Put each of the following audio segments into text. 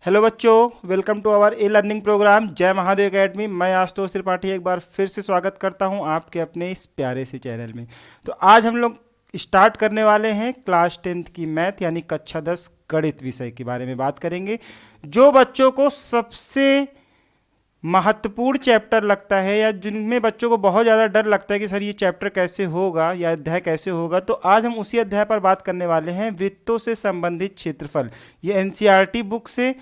Hello बच्चों, welcome to our e learning program Jai Mahadev academy. मैं आशुतोष त्रिपाठी एक बार फिर से स्वागत करता हूं आपके अपने इस प्यारे से चैनल में। तो आज हम लोग स्टार्ट करने वाले हैं क्लास 10th की मैथ यानी कक्षा 10 गणित विषय के बारे में बात करेंगे। जो बच्चों को सबसे महत्वपूर्ण चैप्टर लगता है या जिनमें बच्चों को बहुत ज़्यादा डर लगता है कि सर ये चैप्टर कैसे होगा या अध्याय कैसे होगा, तो आज हम उसी अध्याय पर बात करने वाले हैं, वृत्तों से संबंधित क्षेत्रफल। ये एनसीईआरटी बुक से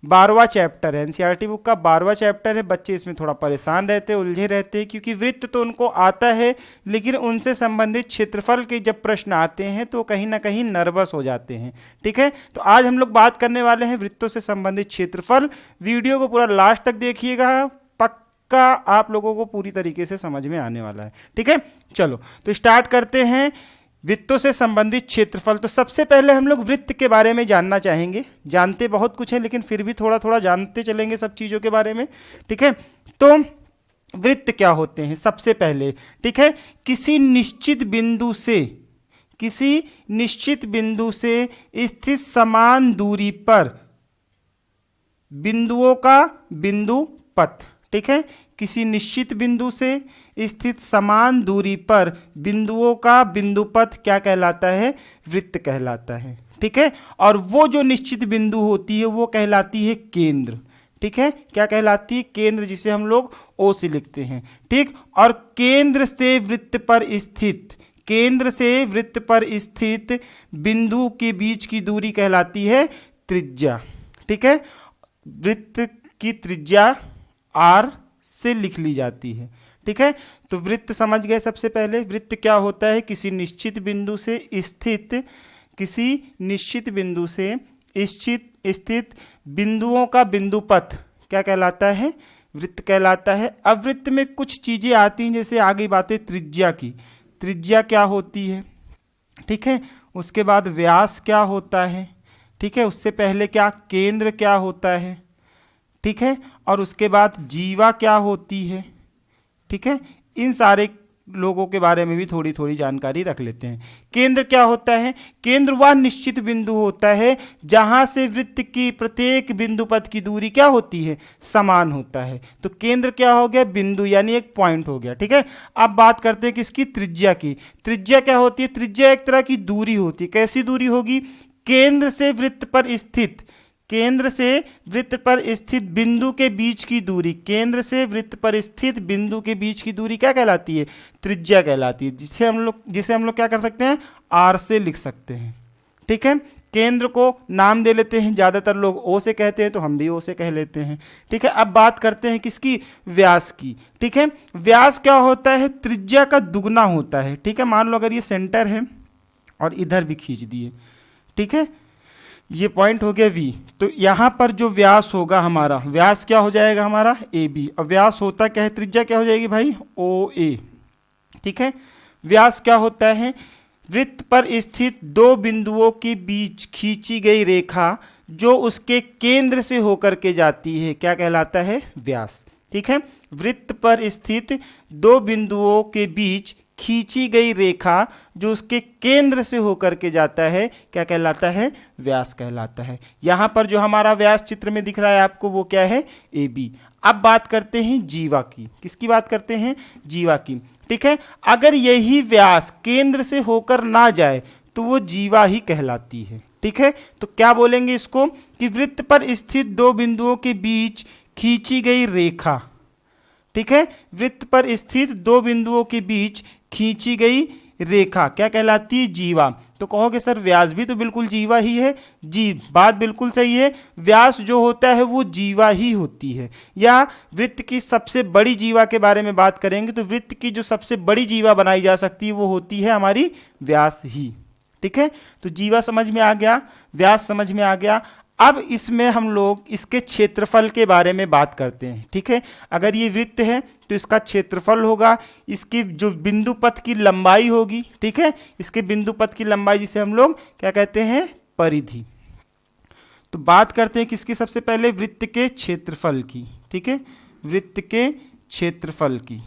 12वां चैप्टर है, एनसीईआरटी बुक का 12वां चैप्टर है। बच्चे इसमें थोड़ा परेशान रहते हैं, उलझे रहते हैं, क्योंकि वृत्त तो उनको आता है लेकिन उनसे संबंधित क्षेत्रफल के जब प्रश्न आते हैं तो कहीं ना कहीं नर्वस हो जाते हैं। ठीक है, तो आज हम लोग बात करने वाले हैं वृत्तों से संबंधित क्षेत्रफल। वीडियो को पूरा लास्ट तक देखिएगा, पक्का आप लोगों को पूरी तरीके से समझ में आने वाला है। ठीक है, चलो तो स्टार्ट करते हैं वृत्तों से संबंधित क्षेत्रफल। तो सबसे पहले हम लोग वृत्त के बारे में जानना चाहेंगे। जानते बहुत कुछ है लेकिन फिर भी थोड़ा थोड़ा जानते चलेंगे सब चीज़ों के बारे में। ठीक है, तो वृत्त क्या होते हैं सबसे पहले। ठीक है, किसी निश्चित बिंदु से स्थित समान दूरी पर बिंदुओं का बिंदु पथ। ठीक है, किसी निश्चित बिंदु से स्थित समान दूरी पर बिंदुओं का बिंदु पथ क्या कहलाता है? वृत्त कहलाता है। ठीक है, और वो जो निश्चित बिंदु होती है वो कहलाती है केंद्र। ठीक है, क्या कहलाती है? केंद्र, जिसे हम लोग ओ से लिखते हैं। ठीक, और केंद्र से वृत्त पर स्थित बिंदु के बीच की दूरी कहलाती है त्रिज्या। ठीक है, वृत्त की त्रिज्या r से लिख ली जाती है। ठीक है, तो वृत्त समझ गए। सबसे पहले वृत्त क्या होता है? किसी निश्चित बिंदु से स्थित बिंदुओं का बिंदु पथ क्या कहलाता है? वृत्त कहलाता है। अब वृत्त में कुछ चीजें आती हैं, जैसे आगे बातें त्रिज्या की। त्रिज्या क्या होती है? ठीक है, उसके बाद व्यास क्या होता है? ठीक है, उससे पहले क्या केंद्र क्या होता है? ठीक है, और उसके बाद जीवा क्या होती है? ठीक है, इन सारे लोगों के बारे में भी थोड़ी थोड़ी जानकारी रख लेते हैं। केंद्र क्या होता है? केंद्र वह निश्चित बिंदु होता है जहां से वृत्त की प्रत्येक बिंदु पथ की दूरी क्या होती है? समान होता है। तो केंद्र क्या हो गया? बिंदु, यानी एक पॉइंट हो गया। ठीक है, अब बात करते हैं किसकी? त्रिज्या की। त्रिज्या क्या होती है? त्रिज्या एक तरह की दूरी होती है। कैसी दूरी होगी? केंद्र से वृत्त पर स्थित बिंदु के बीच की दूरी। केंद्र से वृत्त पर स्थित बिंदु के बीच की दूरी क्या कहलाती है? त्रिज्या कहलाती है, जिसे हम लोग क्या कर सकते हैं? r से लिख सकते हैं। ठीक है, केंद्र को नाम दे लेते हैं, ज़्यादातर लोग o से कहते हैं तो हम भी o से कह लेते हैं। ठीक है, अब बात करते हैं किसकी? व्यास की। ठीक है, व्यास क्या होता है? त्रिज्या का दुगना होता है। ठीक है, मान लो अगर ये सेंटर है और इधर भी खींच दिए, ठीक है, ये पॉइंट हो गया V, तो यहाँ पर जो व्यास होगा हमारा, व्यास क्या हो जाएगा हमारा? AB। अब व्यास होता क्या है? त्रिज्या क्या हो जाएगी भाई? OA। ठीक है, व्यास क्या होता है? वृत्त पर स्थित दो बिंदुओं के बीच खींची गई रेखा जो उसके केंद्र से होकर के जाती है क्या कहलाता है? व्यास। ठीक है, वृत्त पर स्थित दो बिंदुओं के बीच खींची गई रेखा जो उसके केंद्र से होकर के जाता है क्या कहलाता है? व्यास कहलाता है। यहां पर जो हमारा व्यास चित्र में दिख रहा है आपको, वो क्या है? AB। अब बात करते हैं जीवा की। किसकी बात करते हैं? जीवा की। ठीक है, अगर यही व्यास केंद्र से होकर ना जाए तो वो जीवा ही कहलाती है। ठीक है, तो क्या बोलेंगे इसको? कि वृत्त पर स्थित दो बिंदुओं के बीच खींची गई रेखा। ठीक है, वृत्त पर स्थित दो बिंदुओं के बीच खींची गई रेखा क्या कहलाती है? जीवा। तो कहोगे सर व्यास भी तो बिल्कुल जीवा ही है। जी, बात बिल्कुल सही है, व्यास जो होता है वो जीवा ही होती है। या वृत्त की सबसे बड़ी जीवा के बारे में बात करेंगे तो वृत्त की जो सबसे बड़ी जीवा बनाई जा सकती है वो होती है हमारी व्यास ही। ठीक है, तो जीवा समझ में आ गया, व्यास समझ में आ गया। अब इसमें हम लोग इसके क्षेत्रफल के बारे में बात करते हैं। ठीक है, अगर ये वृत्त है तो इसका क्षेत्रफल होगा, इसकी जो बिंदु पथ की लंबाई होगी। ठीक है, इसके बिंदु पथ की लंबाई जिसे हम लोग क्या कहते हैं? परिधि। तो बात करते हैं किसकी? सबसे पहले वृत्त के क्षेत्रफल की। ठीक है, वृत्त के क्षेत्रफल की।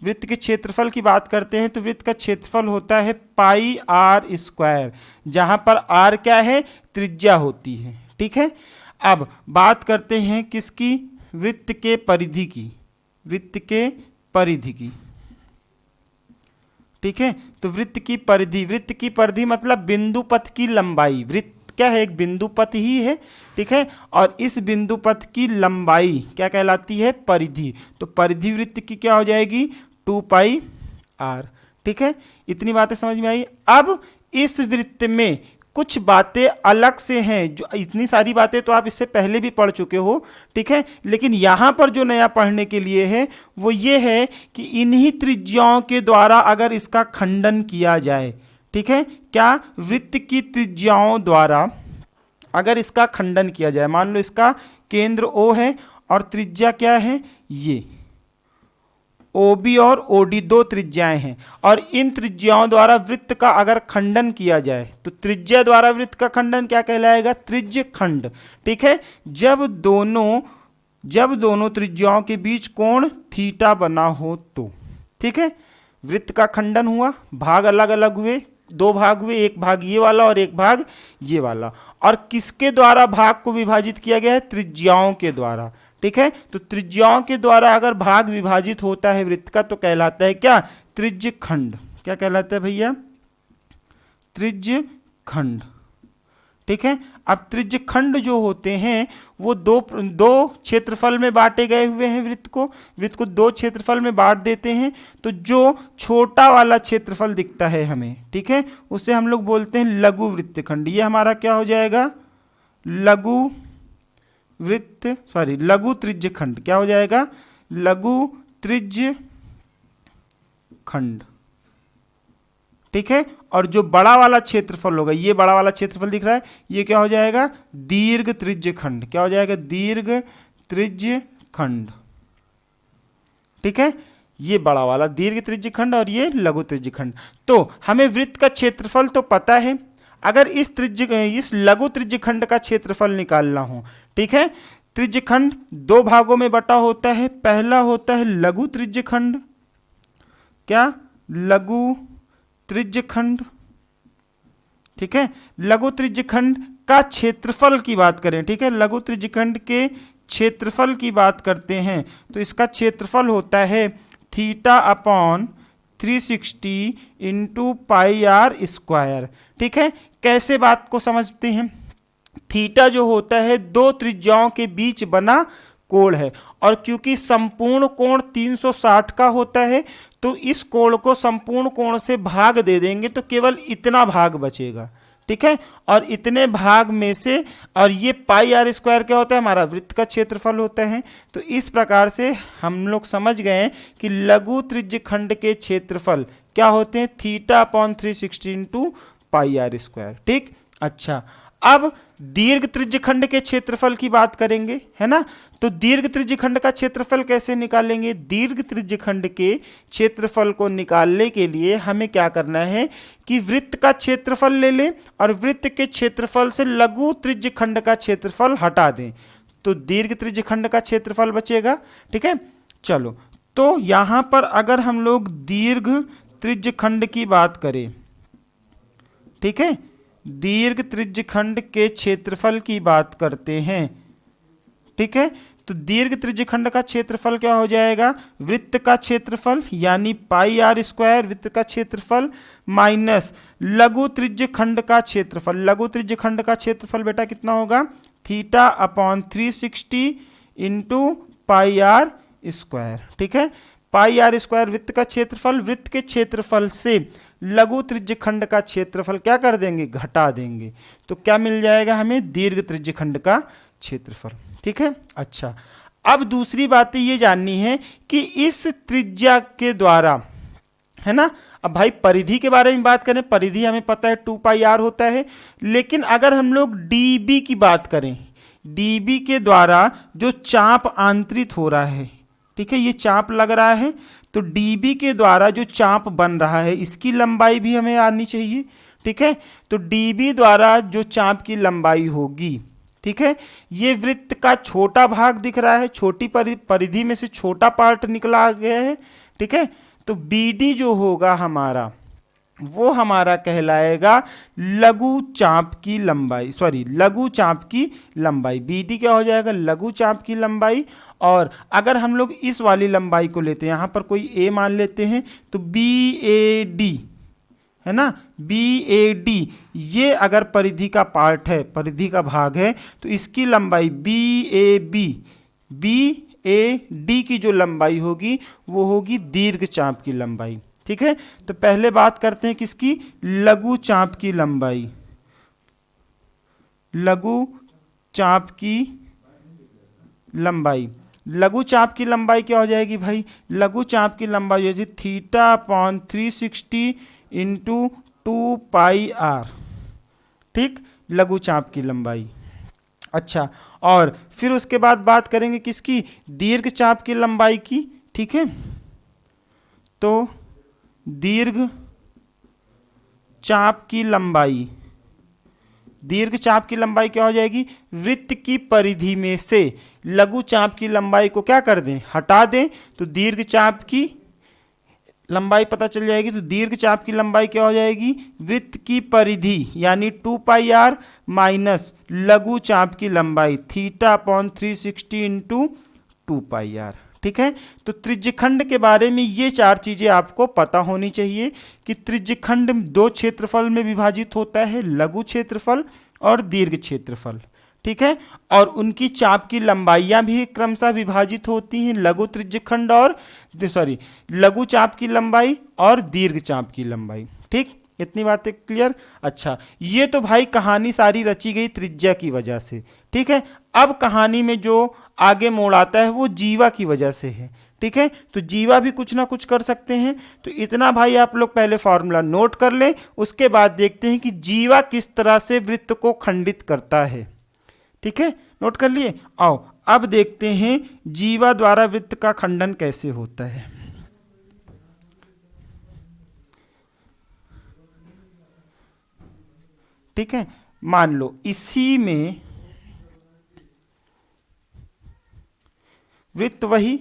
वृत्त के क्षेत्रफल की बात करते हैं तो वृत्त का क्षेत्रफल होता है पाई r स्क्वायर, जहां पर r क्या है? त्रिज्या होती है। ठीक है। अब बात करते हैं किसकी, वृत्त के परिधि की, वृत्त के परिधि की, ठीक है। तो वृत्त की परिधि, वृत्त की परिधि मतलब बिंदु पथ की लंबाई, वृत्त क्या है, एक बिंदु पथ ही है, ठीक है। और इस बिंदु पथ की लंबाई क्या कहलाती है, परिधि। तो परिधि वृत्त की क्या हो जाएगी, 2πr, ठीक है। इतनी बातें समझ में आई। अब इस वृत्त में कुछ बातें अलग से हैं, जो इतनी सारी बातें तो आप इससे पहले भी पढ़ चुके हो, ठीक है। लेकिन यहाँ पर जो नया पढ़ने के लिए है वो ये है कि इन्हीं त्रिज्याओं के द्वारा अगर इसका खंडन किया जाए, ठीक है, क्या, वृत्त की त्रिज्याओं द्वारा अगर इसका खंडन किया जाए, मान लो इसका केंद्र O है और त्रिज्या क्या है, ये OB और OD दो त्रिज्याएं हैं, और इन त्रिज्याओं द्वारा वृत्त का अगर खंडन किया जाए तो त्रिज्या द्वारा वृत्त का खंडन क्या कहलाएगा, त्रिज्य खंड, ठीक है। जब दोनों त्रिज्याओं के बीच कोण थीटा बना हो तो, ठीक है, वृत्त का खंडन हुआ, भाग अलग अलग हुए, दो भाग हुए, एक भाग ये वाला और एक भाग ये वाला, और किसके द्वारा भाग को विभाजित किया गया है, त्रिज्याओं के द्वारा, ठीक है। तो त्रिज्याओं के द्वारा अगर भाग विभाजित होता है वृत्त का तो कहलाता है क्या, त्रिज्य खंड। क्या कहलाता है भैया, त्रिज्य खंड, ठीक है। अब त्रिज्य खंड जो होते हैं वो दो क्षेत्रफल में बांटे गए हुए हैं, वृत्त को दो क्षेत्रफल में बांट देते हैं। तो जो छोटा वाला क्षेत्रफल दिखता है हमें, ठीक है, उसे हम लोग बोलते हैं लघु वृत्तखंड। ये हमारा क्या हो जाएगा, लघु त्रिज्य खंड। क्या हो जाएगा, लघु त्रिज्य खंड, ठीक है। और जो बड़ा वाला क्षेत्रफल होगा, ये बड़ा वाला क्षेत्रफल दिख रहा है, ये क्या हो जाएगा, दीर्घ त्रिज्य खंड। क्या हो जाएगा, दीर्घ त्रिज्य खंड, ठीक है। ये बड़ा वाला दीर्घ त्रिज्य खंड और ये लघु त्रिज्य खंड। तो हमें वृत्त का क्षेत्रफल तो पता है, अगर इस लघु त्रिज्य खंड का क्षेत्रफल निकालना हो, ठीक है, त्रिज्य खंड दो भागों में बटा होता है। पहला होता है लघु त्रिज्य खंड, क्या, लघु त्रिज्य खंड, ठीक है। लघु त्रिज्य खंड का क्षेत्रफल की बात करें, ठीक है, लघु त्रिज्य खंड के क्षेत्रफल की बात करते हैं तो इसका क्षेत्रफल होता है थीटा अपॉन 360 इंटू πr², ठीक है। कैसे बात को समझते हैं, थीटा जो होता है दो त्रिज्याओं के बीच बना कोण है, और क्योंकि संपूर्ण कोण 360 का होता है तो इस कोण को संपूर्ण कोण से भाग दे देंगे तो केवल इतना भाग बचेगा, ठीक है। और इतने भाग में से, और ये πr² क्या होता है, हमारा वृत्त का क्षेत्रफल होता है। तो इस प्रकार से हम लोग समझ गए कि लघु त्रिज्य खंड के क्षेत्रफल क्या होते हैं, थीटा अपॉन 360 इंटू πr², ठीक। अच्छा, अब दीर्घ त्रिज्य खंड के क्षेत्रफल की बात करेंगे, है ना। तो दीर्घ त्रिज्य खंड का क्षेत्रफल कैसे निकालेंगे, दीर्घ त्रिज्य खंड के क्षेत्रफल को निकालने के लिए हमें क्या करना है कि वृत्त का क्षेत्रफल ले लें और वृत्त के क्षेत्रफल से लघु त्रिज्य खंड का क्षेत्रफल हटा दें, तो दीर्घ त्रिज्य खंड का क्षेत्रफल बचेगा, ठीक है। चलो, तो यहां पर अगर हम लोग दीर्घ त्रिज्य खंड की बात करें, ठीक है, दीर्घ त्रिज्य खंड के क्षेत्रफल की बात करते हैं, ठीक है। तो दीर्घ त्रिज्य खंड का क्षेत्रफल क्या हो जाएगा, वृत्त का क्षेत्रफल यानी πr² वृत्त का क्षेत्रफल माइनस लघु त्रिज्य खंड का क्षेत्रफल। लघु त्रिज्य खंड का क्षेत्रफल बेटा कितना होगा, थीटा अपॉन 360 इंटू πr², ठीक है। πr² वृत्त का क्षेत्रफल, वृत्त के क्षेत्रफल से लघु त्रिज्य खंड का क्षेत्रफल क्या कर देंगे, घटा देंगे, तो क्या मिल जाएगा हमें, दीर्घ त्रिज्य खंड का क्षेत्रफल, ठीक है। अच्छा, अब दूसरी बातें ये जाननी है कि इस त्रिज्या के द्वारा, है ना। अब भाई परिधि के बारे में बात करें, परिधि हमें पता है 2πr होता है, लेकिन अगर हम लोग dB की बात करें, dB के द्वारा जो चाप आंतरित हो रहा है, ठीक है, ये चाप लग रहा है, तो dB के द्वारा जो चाप बन रहा है इसकी लंबाई भी हमें आनी चाहिए, ठीक है। तो dB द्वारा जो चाप की लंबाई होगी, ठीक है, ये वृत्त का छोटा भाग दिख रहा है, छोटी परिधि में से छोटा पार्ट निकला गया है, ठीक है। तो BD जो होगा हमारा वो हमारा कहलाएगा लघु चाप की लंबाई, सॉरी लघु चाप की लंबाई। BD क्या हो जाएगा, लघु चाप की लंबाई। और अगर हम लोग इस वाली लंबाई को लेते हैं, यहाँ पर कोई A मान लेते हैं, तो BAD है ना, BAD ये अगर परिधि का पार्ट है, परिधि का भाग है, तो इसकी लंबाई BAD की जो लंबाई होगी वो होगी दीर्घ चाप की लंबाई। ठीक है, तो पहले बात करते हैं किसकी, लघु चाप की लंबाई। लघु चाप की लंबाई, लघु चाप की लंबाई क्या हो जाएगी भाई, लघु चाप की लंबाई हो जाएगी θ/360 इंटू 2πr। ठीक, लघु चाप की लंबाई। अच्छा, और फिर उसके बाद बात करेंगे किसकी, दीर्घ चाप की लंबाई की। ठीक है, तो दीर्घ चाप की लंबाई, दीर्घ चाप की लंबाई क्या हो जाएगी, वृत्त की परिधि में से लघु चाप की लंबाई को क्या कर दें, हटा दें, तो दीर्घ चाप की लंबाई पता चल जाएगी। तो दीर्घ चाप की लंबाई क्या हो जाएगी, वृत्त की परिधि यानी 2πr माइनस लघु चाप की लंबाई θ/360 इंटू 2πr। ठीक है, तो त्रिज्यखंड के बारे में ये चार चीजें आपको पता होनी चाहिए कि त्रिज्यखंड दो क्षेत्रफल में विभाजित होता है, लघु क्षेत्रफल और दीर्घ क्षेत्रफल। ठीक है, और उनकी चाप की लंबाइयां भी क्रमशः विभाजित होती हैं, लघु त्रिज्यखंड और लघु चाप की लंबाई और दीर्घ चाप की लंबाई। ठीक, इतनी बातें क्लियर। अच्छा, ये तो भाई कहानी सारी रची गई त्रिज्या की वजह से। ठीक है, अब कहानी में जो आगे मोड़ आता है वो जीवा की वजह से है। ठीक है, तो जीवा भी कुछ ना कुछ कर सकते हैं। तो इतना भाई आप लोग पहले फॉर्मूला नोट कर लें, उसके बाद देखते हैं कि जीवा किस तरह से वृत्त को खंडित करता है। ठीक है, नोट कर लिए। आओ अब देखते हैं जीवा द्वारा वृत्त का खंडन कैसे होता है। ठीक है, मान लो इसी में वृत्त वही,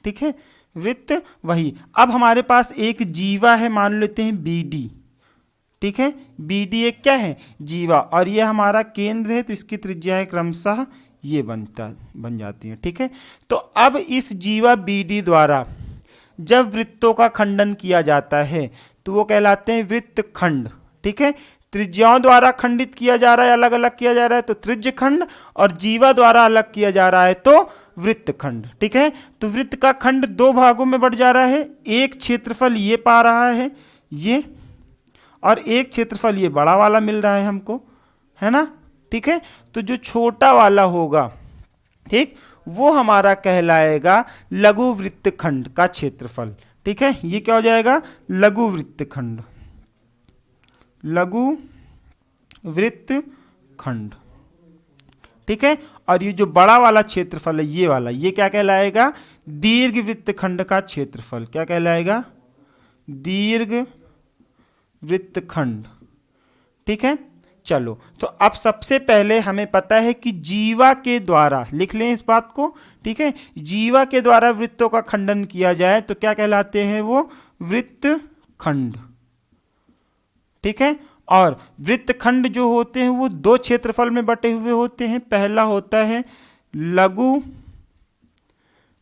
ठीक है, वृत्त वही। अब हमारे पास एक जीवा है, मान लेते हैं BD। ठीक है, BD एक क्या है, जीवा, और ये हमारा केंद्र है, तो इसकी त्रिज्या है क्रमशः ये बन जाती है। ठीक है, तो अब इस जीवा BD द्वारा जब वृत्तों का खंडन किया जाता है तो वो कहलाते हैं वृत्त खंड। ठीक है, त्रिज्याओं द्वारा खंडित किया जा रहा है, अलग अलग किया जा रहा है तो त्रिज्य खंड, और जीवा द्वारा अलग किया जा रहा है तो वृत्त खंड। ठीक है, तो वृत्त का खंड दो भागों में बढ़ जा रहा है, एक क्षेत्रफल ये पा रहा है ये, और एक क्षेत्रफल ये बड़ा वाला मिल रहा है हमको, है ना। ठीक है, तो जो छोटा वाला होगा, ठीक, वो हमारा कहलाएगा लघु वृत्त खंड का क्षेत्रफल। ठीक है, ये क्या हो जाएगा, लघु वृत्त खंड, लघु वृत्त खंड। ठीक है, और ये जो बड़ा वाला क्षेत्रफल है ये वाला, ये क्या कहलाएगा, दीर्घ वृत्त खंड का क्षेत्रफल। क्या कहलाएगा, दीर्घ वृत्त खंड। ठीक है, चलो तो अब सबसे पहले हमें पता है कि जीवा के द्वारा, लिख लें इस बात को। ठीक है, जीवा के द्वारा वृत्तों का खंडन किया जाए तो क्या कहलाते हैं वो, वृत्त खंड। ठीक है, और वृत्त खंड जो होते हैं वो दो क्षेत्रफल में बटे हुए होते हैं। पहला होता है लघु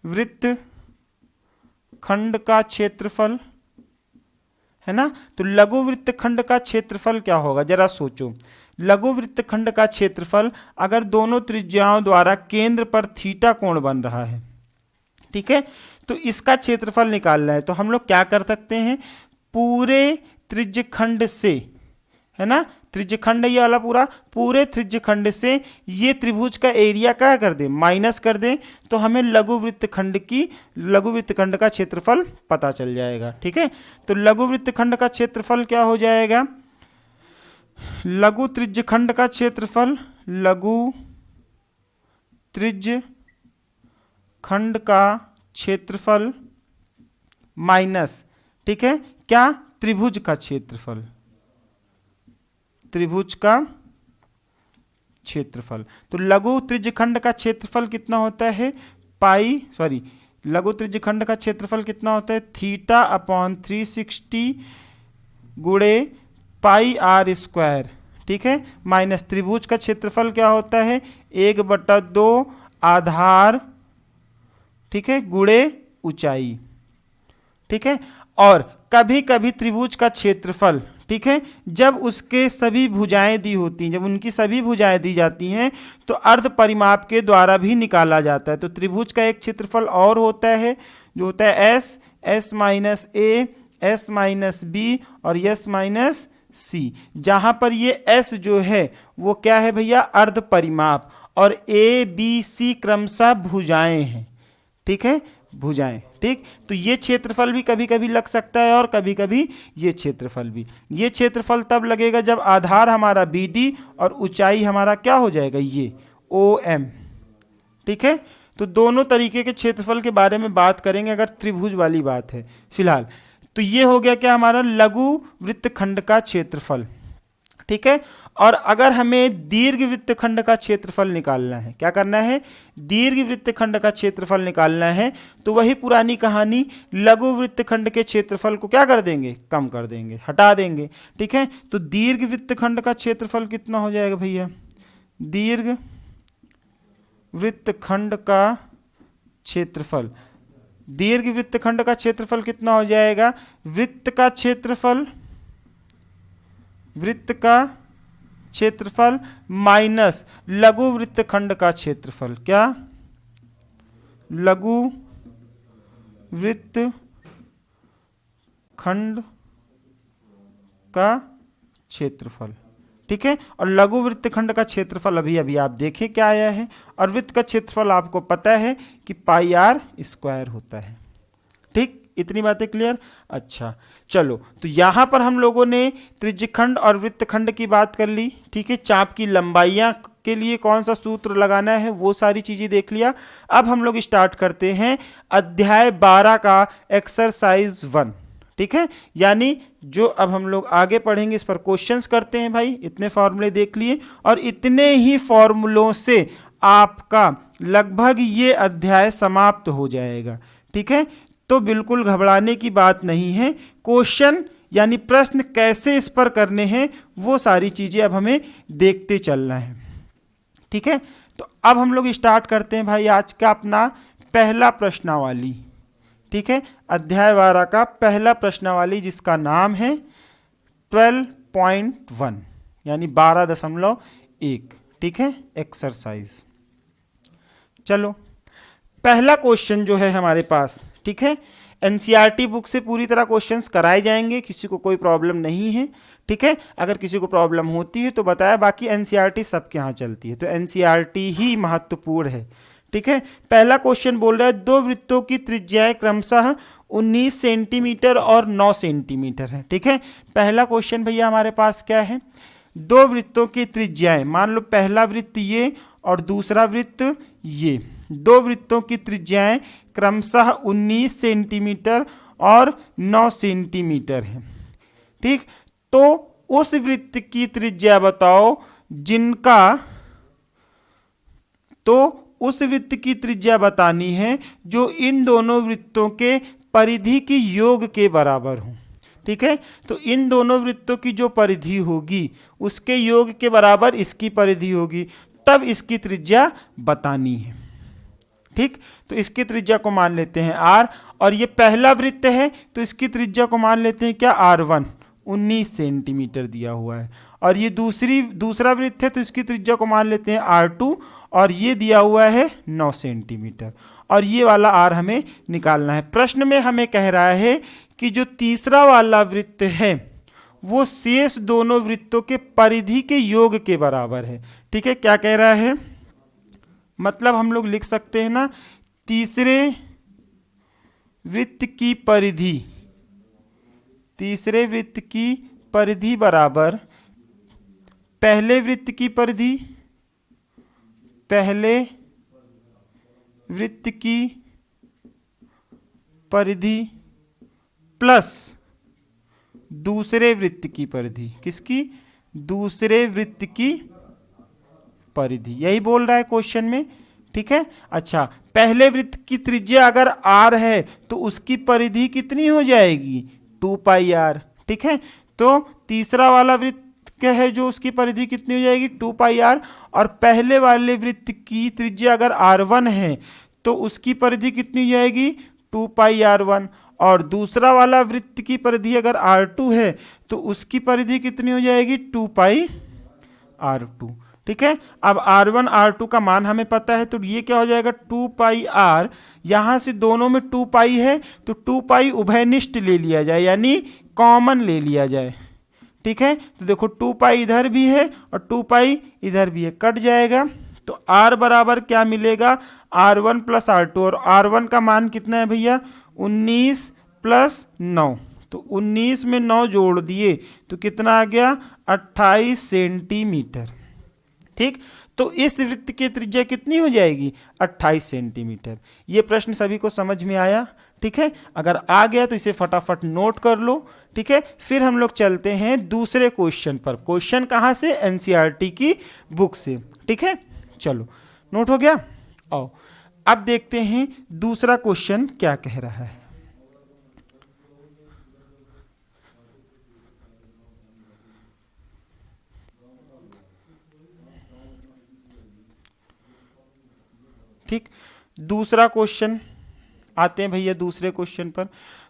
वृत्त खंड का क्षेत्रफल, है ना। तो लघु वृत्त खंड का क्षेत्रफल क्या होगा, जरा सोचो। लघु वृत्त खंड का क्षेत्रफल अगर दोनों त्रिज्याओं द्वारा केंद्र पर थीटा कोण बन रहा है, ठीक है, तो इसका क्षेत्रफल निकालना है। तो हम लोग क्या कर सकते हैं, पूरे त्रिज्यखंड से, है ना, त्रिज्यखंड ये वाला पूरा, पूरे त्रिज्यखंड से ये त्रिभुज का एरिया क्या कर दें, माइनस कर दें, तो हमें लघु वृत्त खंड का क्षेत्रफल पता चल जाएगा। ठीक है, तो लघु वृत्त खंड का क्षेत्रफल क्या हो जाएगा, लघु त्रिज्यखंड का क्षेत्रफल, लघु त्रिज्यखंड का क्षेत्रफल माइनस, ठीक है, क्या, त्रिभुज का क्षेत्रफल, त्रिभुज का क्षेत्रफल। तो लघु त्रिज्यखंड का क्षेत्रफल कितना होता है, लघु त्रिज्यखंड का क्षेत्रफल कितना होता है, थीटा अपॉन 360 गुणे पाई आर स्क्वायर, ठीक है, माइनस त्रिभुज का क्षेत्रफल क्या होता है, 1/2 आधार, ठीक है, गुणे ऊंचाई, ठीक है। और कभी कभी त्रिभुज का क्षेत्रफल, ठीक है, जब उसके सभी भुजाएं दी होती हैं, जब उनकी सभी भुजाएं दी जाती हैं तो अर्ध परिमाप के द्वारा भी निकाला जाता है। तो त्रिभुज का एक क्षेत्रफल और होता है जो होता है एस, एस माइनस ए, एस माइनस बी और एस माइनस सी, जहां पर ये एस जो है वो क्या है भैया, अर्ध परिमाप, और ए बी सी क्रमशः भुजाएं हैं, ठीक है, भुजाएं, ठीक। तो ये क्षेत्रफल भी कभी कभी लग सकता है और कभी कभी ये क्षेत्रफल भी। ये क्षेत्रफल तब लगेगा जब आधार हमारा बी डी और ऊंचाई हमारा क्या हो जाएगा, ये ओ एम, ठीक है। तो दोनों तरीके के क्षेत्रफल के बारे में बात करेंगे अगर त्रिभुज वाली बात है फिलहाल। तो ये हो गया क्या, हमारा लघु वृत्तखंड का क्षेत्रफल, ठीक है। और अगर हमें दीर्घ वृत्तखंड का क्षेत्रफल निकालना है, क्या करना है, दीर्घ वृत्तखंड का क्षेत्रफल निकालना है, तो वही पुरानी कहानी, लघु वृत्तखंड के क्षेत्रफल को क्या कर देंगे, कम कर देंगे, हटा देंगे, ठीक है। तो दीर्घ वृत्तखंड का क्षेत्रफल कितना हो जाएगा भैया, दीर्घ वृत्तखंड का क्षेत्रफल, दीर्घ वृत्तखंड का क्षेत्रफल कितना हो जाएगा, वृत्त का क्षेत्रफल, वृत्त का क्षेत्रफल माइनस लघु वृत्तखंड का क्षेत्रफल, क्या, लघु वृत्तखंड का क्षेत्रफल, ठीक है। और लघु वृत्तखंड का क्षेत्रफल अभी अभी आप देखें क्या आया है, और वृत्त का क्षेत्रफल आपको पता है कि पाई आर स्क्वायर होता है, ठीक। इतनी बातें क्लियर। अच्छा चलो, तो यहां पर हम लोगों ने त्रिज्यखंड और वृत्तखंड की बात कर ली, ठीक है। चाप की लंबाइयां के लिए कौन सा सूत्र लगाना है वो सारी चीजें देख लिया। अब हम लोग स्टार्ट करते हैं अध्याय 12 का एक्सरसाइज 1, ठीक है। यानी जो अब हम लोग आगे पढ़ेंगे इस पर क्वेश्चंस करते हैं भाई। इतने फॉर्मूले देख लिए और इतने ही फॉर्मूलों से आपका लगभग ये अध्याय समाप्त हो जाएगा, ठीक है। तो बिल्कुल घबराने की बात नहीं है। क्वेश्चन यानी प्रश्न कैसे इस पर करने हैं वो सारी चीजें अब हमें देखते चलना है, ठीक है। तो अब हम लोग स्टार्ट करते हैं भाई आज का अपना पहला प्रश्नावली, ठीक है। अध्याय 12 का पहला प्रश्नावली जिसका नाम है 12.1 यानी 12.1, ठीक है, एक्सरसाइज। चलो पहला क्वेश्चन जो है हमारे पास, ठीक है, एनसीईआरटी बुक से पूरी तरह क्वेश्चंस कराए जाएंगे, किसी को कोई प्रॉब्लम नहीं है, ठीक है। अगर किसी को प्रॉब्लम होती है तो बताया, बाकी एनसीईआरटी सबके यहाँ चलती है, तो एनसीईआरटी ही महत्वपूर्ण है, ठीक है। पहला क्वेश्चन बोल रहा है दो वृत्तों की त्रिज्याएं क्रमशः 19 सेंटीमीटर और 9 सेंटीमीटर है, ठीक है। पहला क्वेश्चन भैया हमारे पास क्या है, दो वृत्तों की त्रिज्याएं, मान लो पहला वृत्त ये और दूसरा वृत्त ये, दो वृत्तों की त्रिज्याएं क्रमशः 19 सेंटीमीटर और 9 सेंटीमीटर है, ठीक। तो उस वृत्त की त्रिज्या बताओ जिनका, तो उस वृत्त की त्रिज्या बतानी है जो इन दोनों वृत्तों के परिधि की योग के बराबर हो, ठीक है। तो इन दोनों वृत्तों की जो परिधि होगी उसके योग के बराबर इसकी परिधि होगी, तब इसकी त्रिज्या बतानी है, ठीक। तो इसकी त्रिज्या को मान लेते हैं r, और ये पहला वृत्त है तो इसकी त्रिज्या को मान लेते हैं क्या, r1 19 सेंटीमीटर दिया हुआ है, और ये दूसरा वृत्त है तो इसकी त्रिज्या को मान लेते हैं r2 और ये दिया हुआ है 9 सेंटीमीटर, और ये वाला r हमें निकालना है। प्रश्न में हमें कह रहा है कि जो तीसरा वाला वृत्त है वो शेष दोनों वृत्तों के परिधि के योग के बराबर है, ठीक है। क्या कह रहा है, मतलब हम लोग लिख सकते हैं ना, तीसरे वृत्त की परिधि, तीसरे वृत्त की परिधि बराबर पहले वृत्त की परिधि, पहले वृत्त की परिधि प्लस दूसरे वृत्त की परिधि, किसकी, दूसरे वृत्त की परिधि, यही बोल रहा है क्वेश्चन में, ठीक है। अच्छा, पहले वृत्त की त्रिज्या अगर r है तो उसकी परिधि कितनी हो जाएगी, 2πr। ठीक है, तो तीसरा वाला वृत्त क्या है जो उसकी परिधि कितनी हो जाएगी, 2πr। और पहले वाले वृत्त की त्रिज्या अगर r1 है तो उसकी परिधि कितनी हो जाएगी, 2πr1। और दूसरा वाला वृत्त की परिधि अगर r2 है तो उसकी परिधि कितनी हो जाएगी, 2πr2। ठीक है, अब r1 r2 का मान हमें पता है, तो ये क्या हो जाएगा, 2πr। यहां से दोनों में 2π है तो 2π उभयनिष्ठ ले लिया जाए, यानी कॉमन ले लिया जाए। ठीक है, तो देखो 2π इधर भी है और 2π इधर भी है, कट जाएगा। तो r बराबर क्या मिलेगा, r1 प्लस r2। और r1 का मान कितना है भैया, 19 प्लस 9। तो 19 में 9 जोड़ दिए तो कितना आ गया, 28 सेंटीमीटर। ठीक, तो इस वृत्त की त्रिज्या कितनी हो जाएगी, 28 सेंटीमीटर। ये प्रश्न सभी को समझ में आया। ठीक है, अगर आ गया तो इसे फटाफट नोट कर लो। ठीक है, फिर हम लोग चलते हैं दूसरे क्वेश्चन पर। क्वेश्चन कहाँ से, एनसीईआरटी की बुक से। ठीक है, चलो नोट हो गया। आओ अब देखते हैं दूसरा क्वेश्चन क्या कह रहा है। ठीक, दूसरा क्वेश्चन आते हैं भैया दूसरे क्वेश्चन पर।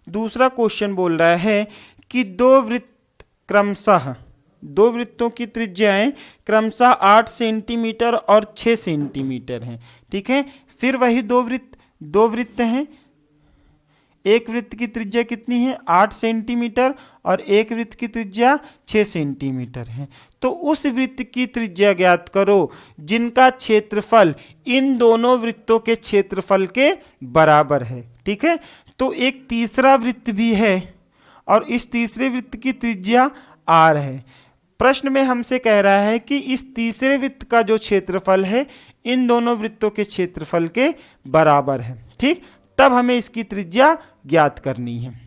दूसरा क्वेश्चन बोल रहा है कि दो वृत्तों की त्रिज्याएं क्रमशः 8 सेंटीमीटर और 6 सेंटीमीटर हैं। ठीक है, फिर वही दो वृत्त हैं। एक वृत्त की त्रिज्या कितनी है, 8 सेंटीमीटर, और एक वृत्त की त्रिज्या 6 सेंटीमीटर है। तो उस वृत्त की त्रिज्या ज्ञात करो जिनका क्षेत्रफल इन दोनों वृत्तों के क्षेत्रफल के बराबर है। ठीक है, तो एक तीसरा वृत्त भी है और इस तीसरे वृत्त की त्रिज्या r है। प्रश्न में हमसे कह रहा है कि इस तीसरे वृत्त का जो क्षेत्रफल है इन दोनों वृत्तों के क्षेत्रफल के बराबर है। ठीक, तब हमें इसकी त्रिज्या ज्ञात करनी है।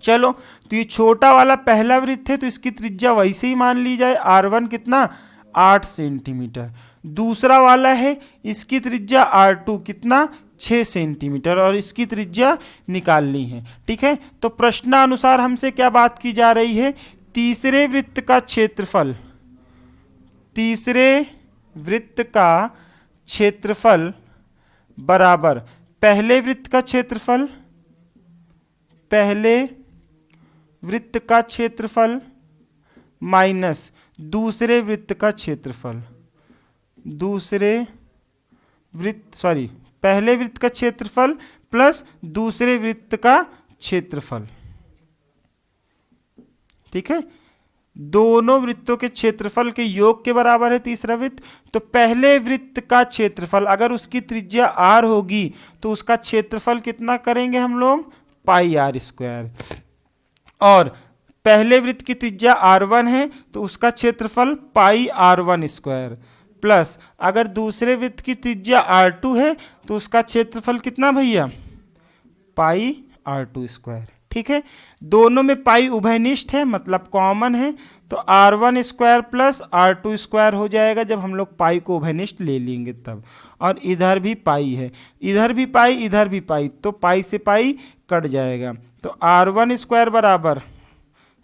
चलो, तो ये छोटा वाला पहला वृत्त है तो इसकी त्रिज्या वैसे ही मान ली जाए, r1 कितना, 8 सेंटीमीटर। दूसरा वाला है, इसकी त्रिज्या r2 कितना, 6 सेंटीमीटर, और इसकी त्रिज्या निकालनी है। ठीक है, तो प्रश्नानुसार हमसे क्या बात की जा रही है, तीसरे वृत्त का क्षेत्रफल बराबर पहले वृत्त का क्षेत्रफल माइनस दूसरे वृत्त का क्षेत्रफल। पहले वृत्त का क्षेत्रफल प्लस दूसरे वृत्त का क्षेत्रफल। ठीक है, दोनों वृत्तों के क्षेत्रफल के योग के बराबर है तीसरा वृत्त। तो पहले वृत्त का क्षेत्रफल अगर उसकी त्रिज्या r होगी तो उसका क्षेत्रफल कितना करेंगे हम लोग, πr²। और पहले वृत्त की त्रिज्या r1 है तो उसका क्षेत्रफल πr1² प्लस अगर दूसरे वृत्त की त्रिज्या r2 है तो उसका क्षेत्रफल कितना भैया, πr2²। ठीक है, दोनों में पाई उभयनिष्ठ है मतलब कॉमन है, तो r1² प्लस r2² हो जाएगा जब हम लोग पाई को उभयनिष्ठ ले लेंगे तब। और इधर भी पाई है, इधर भी पाई, इधर भी पाई, तो पाई से पाई कट जाएगा। तो r1² बराबर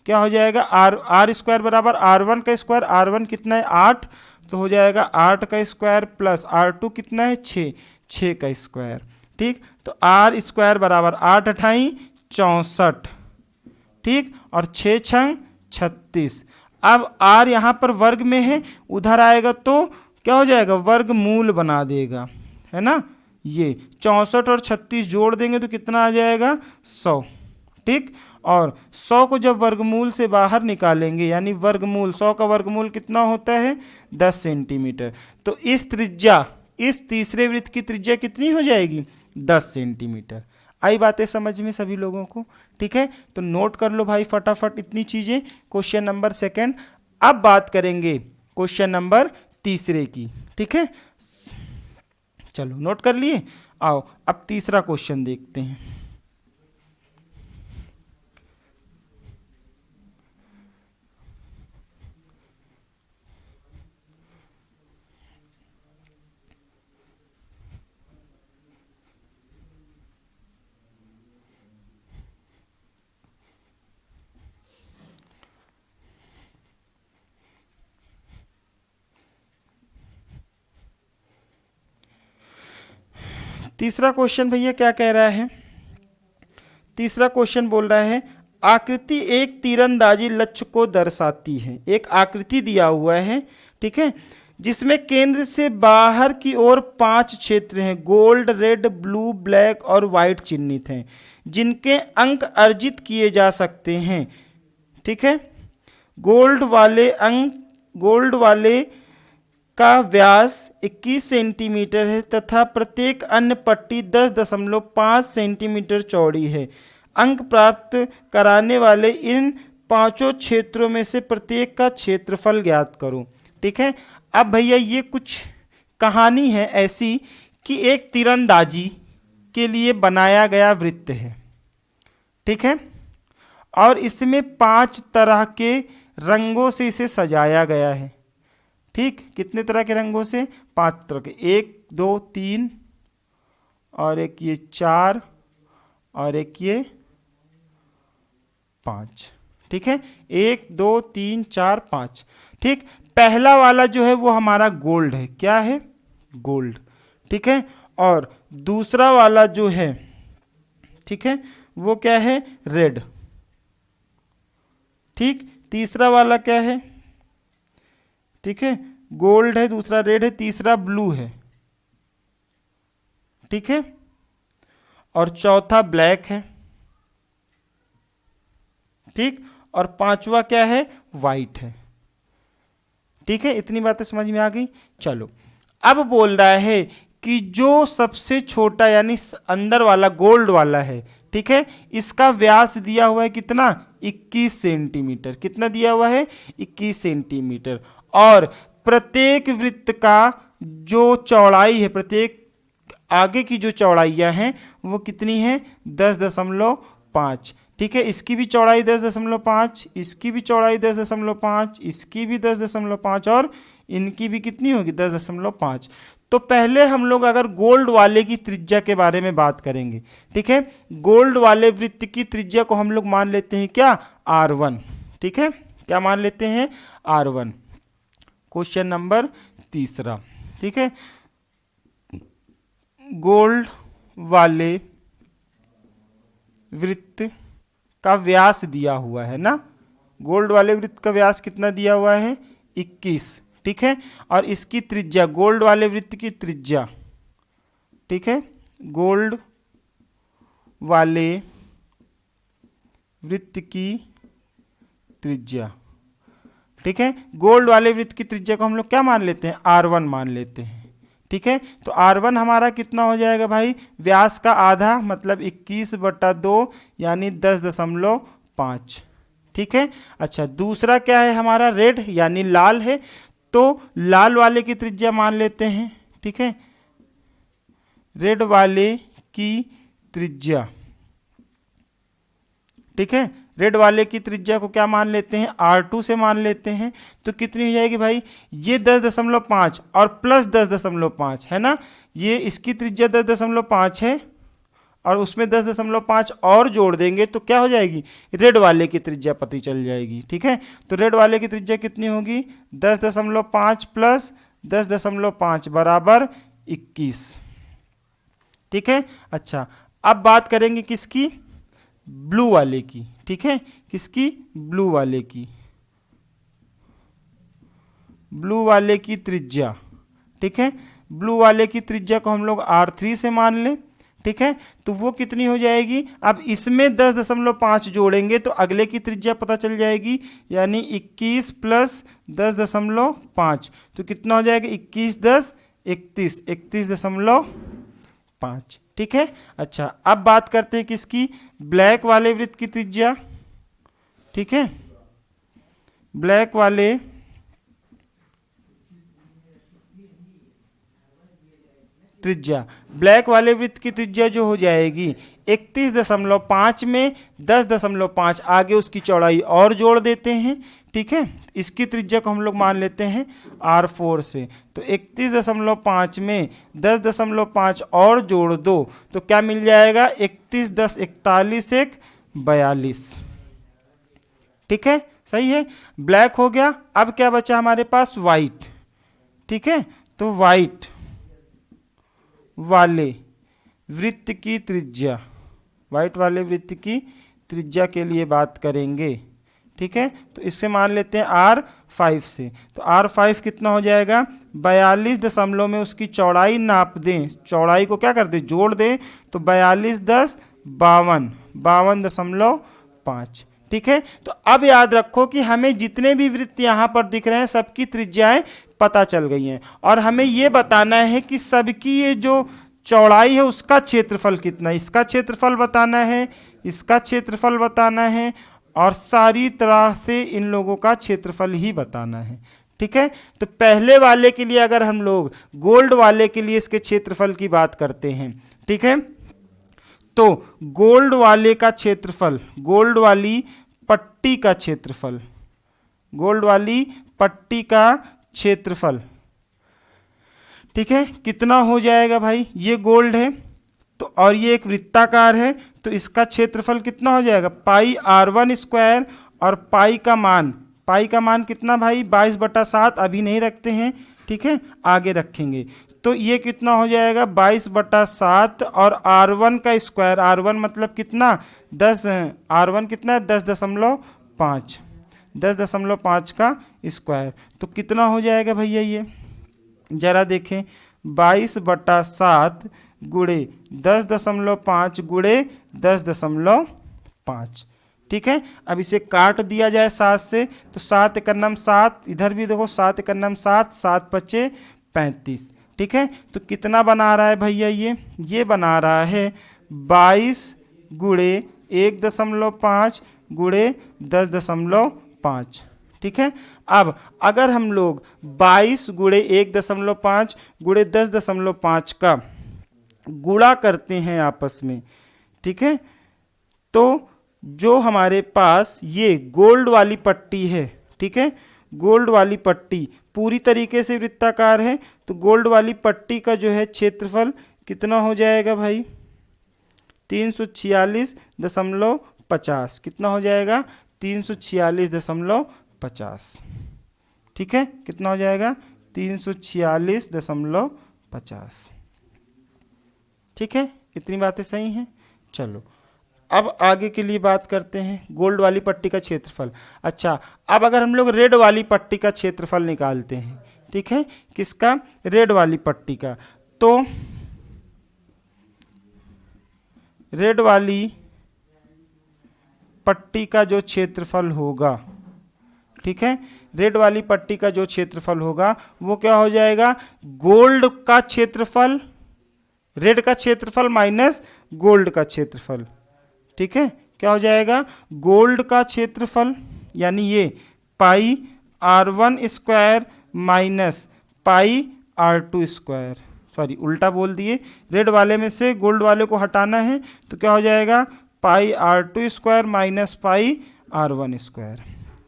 क्या हो जाएगा, r² बराबर r1 का स्क्वायर। r1 कितना है, 8, तो हो जाएगा 8 का स्क्वायर प्लस r2 कितना है, 6 का स्क्वायर। ठीक, तो r² बराबर 8 अठाई 64। ठीक, और 6 छंग 36। अब r यहाँ पर वर्ग में है, उधर आएगा तो क्या हो जाएगा, वर्गमूल बना देगा, है ना। ये 64 और 36 जोड़ देंगे तो कितना आ जाएगा, 100। ठीक, और 100 को जब वर्गमूल से बाहर निकालेंगे यानी वर्गमूल 100 का वर्गमूल कितना होता है, 10 सेंटीमीटर। तो इस तीसरे वृत्त की त्रिज्या कितनी हो जाएगी, 10 सेंटीमीटर। आई बातें समझ में सभी लोगों को। ठीक है, तो नोट कर लो भाई फटाफट इतनी चीजें, क्वेश्चन नंबर 2। अब बात करेंगे क्वेश्चन नंबर 3 की। ठीक है, चलो नोट कर लिए। आओ अब तीसरा क्वेश्चन देखते हैं। तीसरा क्वेश्चन भैया क्या कह रहा है, तीसरा क्वेश्चन बोल रहा है आकृति एक तीरंदाजी लक्ष्य को दर्शाती है। एक आकृति दिया हुआ है, ठीक है, जिसमें केंद्र से बाहर की ओर 5 क्षेत्र हैं, गोल्ड, रेड, ब्लू, ब्लैक और वाइट चिन्हित हैं, जिनके अंक अर्जित किए जा सकते हैं। ठीक है, गोल्ड वाले का व्यास 21 सेंटीमीटर है तथा प्रत्येक अन्य पट्टी 10.5 सेंटीमीटर चौड़ी है। अंक प्राप्त कराने वाले इन 5 क्षेत्रों में से प्रत्येक का क्षेत्रफल ज्ञात करो। ठीक है, अब भैया ये कुछ कहानी है ऐसी कि एक तीरंदाजी के लिए बनाया गया वृत्त है, ठीक है, और इसमें 5 तरह के रंगों से इसे सजाया गया है। ठीक, कितने तरह के रंगों से? 5 तरह के, 1 2 3 और एक ये 4 और एक ये 5। ठीक है, 1 2 3 4 5। ठीक, पहला वाला जो है वो हमारा गोल्ड है। क्या है? गोल्ड। ठीक है, और दूसरा वाला जो है, ठीक है, वो क्या है? रेड। ठीक, तीसरा वाला क्या है? ठीक है, गोल्ड है, दूसरा रेड है, तीसरा ब्लू है। ठीक है, और चौथा ब्लैक है। ठीक, और 5वां क्या है? वाइट है। ठीक है, इतनी बातें समझ में आ गई। चलो, अब बोल रहा है कि जो सबसे छोटा यानी अंदर वाला गोल्ड वाला है, ठीक है, इसका व्यास दिया हुआ है कितना? 21 सेंटीमीटर। कितना दिया हुआ है? 21 सेंटीमीटर। और प्रत्येक वृत्त का जो चौड़ाई है, प्रत्येक आगे की जो चौड़ाइयाँ हैं वो कितनी है? 10.5। ठीक है, इसकी भी चौड़ाई 10.5, इसकी भी चौड़ाई 10.5, इसकी भी 10.5 और इनकी भी कितनी होगी? 10.5। तो पहले हम लोग अगर गोल्ड वाले की त्रिज्या के बारे में बात करेंगे। ठीक है, गोल्ड वाले वृत्त की त्रिज्या को हम लोग मान लेते हैं क्या? R1। ठीक है, क्या मान लेते हैं? R1। क्वेश्चन नंबर तीसरा, ठीक है, गोल्ड वाले वृत्त का व्यास दिया हुआ है ना, गोल्ड वाले वृत्त का व्यास कितना दिया हुआ है? 21। ठीक है, और इसकी त्रिज्या, गोल्ड वाले वृत्त की त्रिज्या, ठीक है, गोल्ड वाले वृत्त की त्रिज्या, ठीक है, गोल्ड वाले वृत्त की त्रिज्या को हम लोग क्या मान लेते हैं? R1 मान लेते हैं। ठीक है, तो R1 हमारा कितना हो जाएगा भाई? व्यास का आधा मतलब 21/2 यानी 10.5। ठीक है, अच्छा, दूसरा क्या है हमारा? रेड यानी लाल है, तो लाल वाले की त्रिज्या मान लेते हैं। ठीक है, रेड वाले की त्रिज्या, ठीक है, रेड वाले की त्रिज्या को क्या मान लेते हैं? R2 से मान लेते हैं। तो कितनी हो जाएगी भाई? ये 10.5 और प्लस 10.5 है ना, ये इसकी त्रिज्या 10.5 है और उसमें 10.5 और जोड़ देंगे तो क्या हो जाएगी? रेड वाले की त्रिज्या पता चल जाएगी। ठीक है, तो रेड वाले की त्रिज्या कितनी होगी? 10.5 प्लस 10.5 बराबर 21। ठीक है, अच्छा, अब बात करेंगे किसकी? ब्लू वाले की। ठीक है, किसकी? ब्लू वाले की। ब्लू वाले की त्रिज्या, ठीक है, ब्लू वाले की त्रिज्या को हम लोग R3 से मान लें। ठीक है, तो वो कितनी हो जाएगी? अब इसमें 10.5 जोड़ेंगे तो अगले की त्रिज्या पता चल जाएगी, यानी 21 प्लस 10.5 तो कितना हो जाएगा? 21 10 31, 31.5। ठीक है, अच्छा, अब बात करते हैं किसकी? ब्लैक वाले वृत्त की त्रिज्या। ठीक है, ब्लैक वाले त्रिज्या, ब्लैक वाले वृत्त की त्रिज्या जो हो जाएगी 31.5 में 10.5 आगे उसकी चौड़ाई और जोड़ देते हैं। ठीक है, इसकी त्रिज्या को हम लोग मान लेते हैं R4 से। तो 31.5 में 10.5 और जोड़ दो तो क्या मिल जाएगा? 31 10 41 1 42। ठीक है, सही है, ब्लैक हो गया। अब क्या बचा हमारे पास? वाइट। ठीक है, तो वाइट वाले वृत्त की त्रिज्या, वाइट वाले वृत्त की त्रिज्या के लिए बात करेंगे। ठीक है, तो इससे मान लेते हैं R5 से, तो R5 कितना हो जाएगा 42 दशमलव में उसकी चौड़ाई नाप दें, चौड़ाई को क्या कर दें जोड़ दें, तो 42 10 52, 52.5। ठीक है, तो अब याद रखो कि हमें जितने भी वृत्त यहाँ पर दिख रहे हैं सबकी त्रिज्याएं पता चल गई हैं, और हमें ये बताना है कि सबकी ये जो चौड़ाई है उसका क्षेत्रफल कितना है, इसका क्षेत्रफल बताना है, इसका क्षेत्रफल बताना है, और सारी तरह से इन लोगों का क्षेत्रफल ही बताना है। ठीक है, तो पहले वाले के लिए अगर हम लोग गोल्ड वाले के लिए इसके क्षेत्रफल की बात करते हैं, ठीक है, तो गोल्ड वाले का क्षेत्रफल, गोल्ड वाली पट्टी का क्षेत्रफल, गोल्ड वाली पट्टी का क्षेत्रफल, ठीक है, कितना हो जाएगा भाई, ये गोल्ड है तो और ये एक वृत्ताकार है, तो इसका क्षेत्रफल कितना हो जाएगा पाई R1 स्क्वायर, और पाई का मान कितना भाई 22/7, अभी नहीं रखते हैं, ठीक है, आगे रखेंगे, तो ये कितना हो जाएगा 22/7, और R1 का स्क्वायर, R1 मतलब कितना 10, R1 कितना है 10.5, 10.5 का स्क्वायर, तो कितना हो जाएगा भैया, ये जरा देखें 22/7 गुणे 10.5 गुणे 10.5। ठीक है, अब इसे काट दिया जाए 7 से, तो 7 एकम 7, इधर भी देखो 7 एकम 7, 7 पचे 35। ठीक है, तो कितना बना रहा है भैया, ये बना रहा है 22 गुणे 1.5 गुणे 10.5। ठीक है, अब अगर हम लोग 22 गुणे 1.5 गुणे 10.5 का गुणा करते हैं आपस में, ठीक है, तो जो हमारे पास ये गोल्ड वाली पट्टी है, ठीक है, गोल्ड वाली पट्टी पूरी तरीके से वृत्ताकार है, तो गोल्ड वाली पट्टी का जो है क्षेत्रफल कितना हो जाएगा भाई 346.50, कितना हो जाएगा 346.50। ठीक है, कितना हो जाएगा 346.50। ठीक है, इतनी बातें सही हैं। चलो अब आगे के लिए बात करते हैं गोल्ड वाली पट्टी का क्षेत्रफल। अच्छा, अब अगर हम लोग रेड वाली पट्टी का क्षेत्रफल निकालते हैं, ठीक है, किसका रेड वाली पट्टी का, तो रेड वाली पट्टी का जो क्षेत्रफल होगा, ठीक है, रेड वाली पट्टी का जो क्षेत्रफल होगा वो क्या हो जाएगा गोल्ड का क्षेत्रफल, रेड का क्षेत्रफल माइनस गोल्ड का क्षेत्रफल। ठीक है, क्या हो जाएगा गोल्ड का क्षेत्रफल, यानी ये पाई R1 square minus pi R2 square, sorry उल्टा बोल दिए, रेड वाले में से गोल्ड वाले को हटाना है, तो क्या हो जाएगा पाई R2 square minus pi R1 square.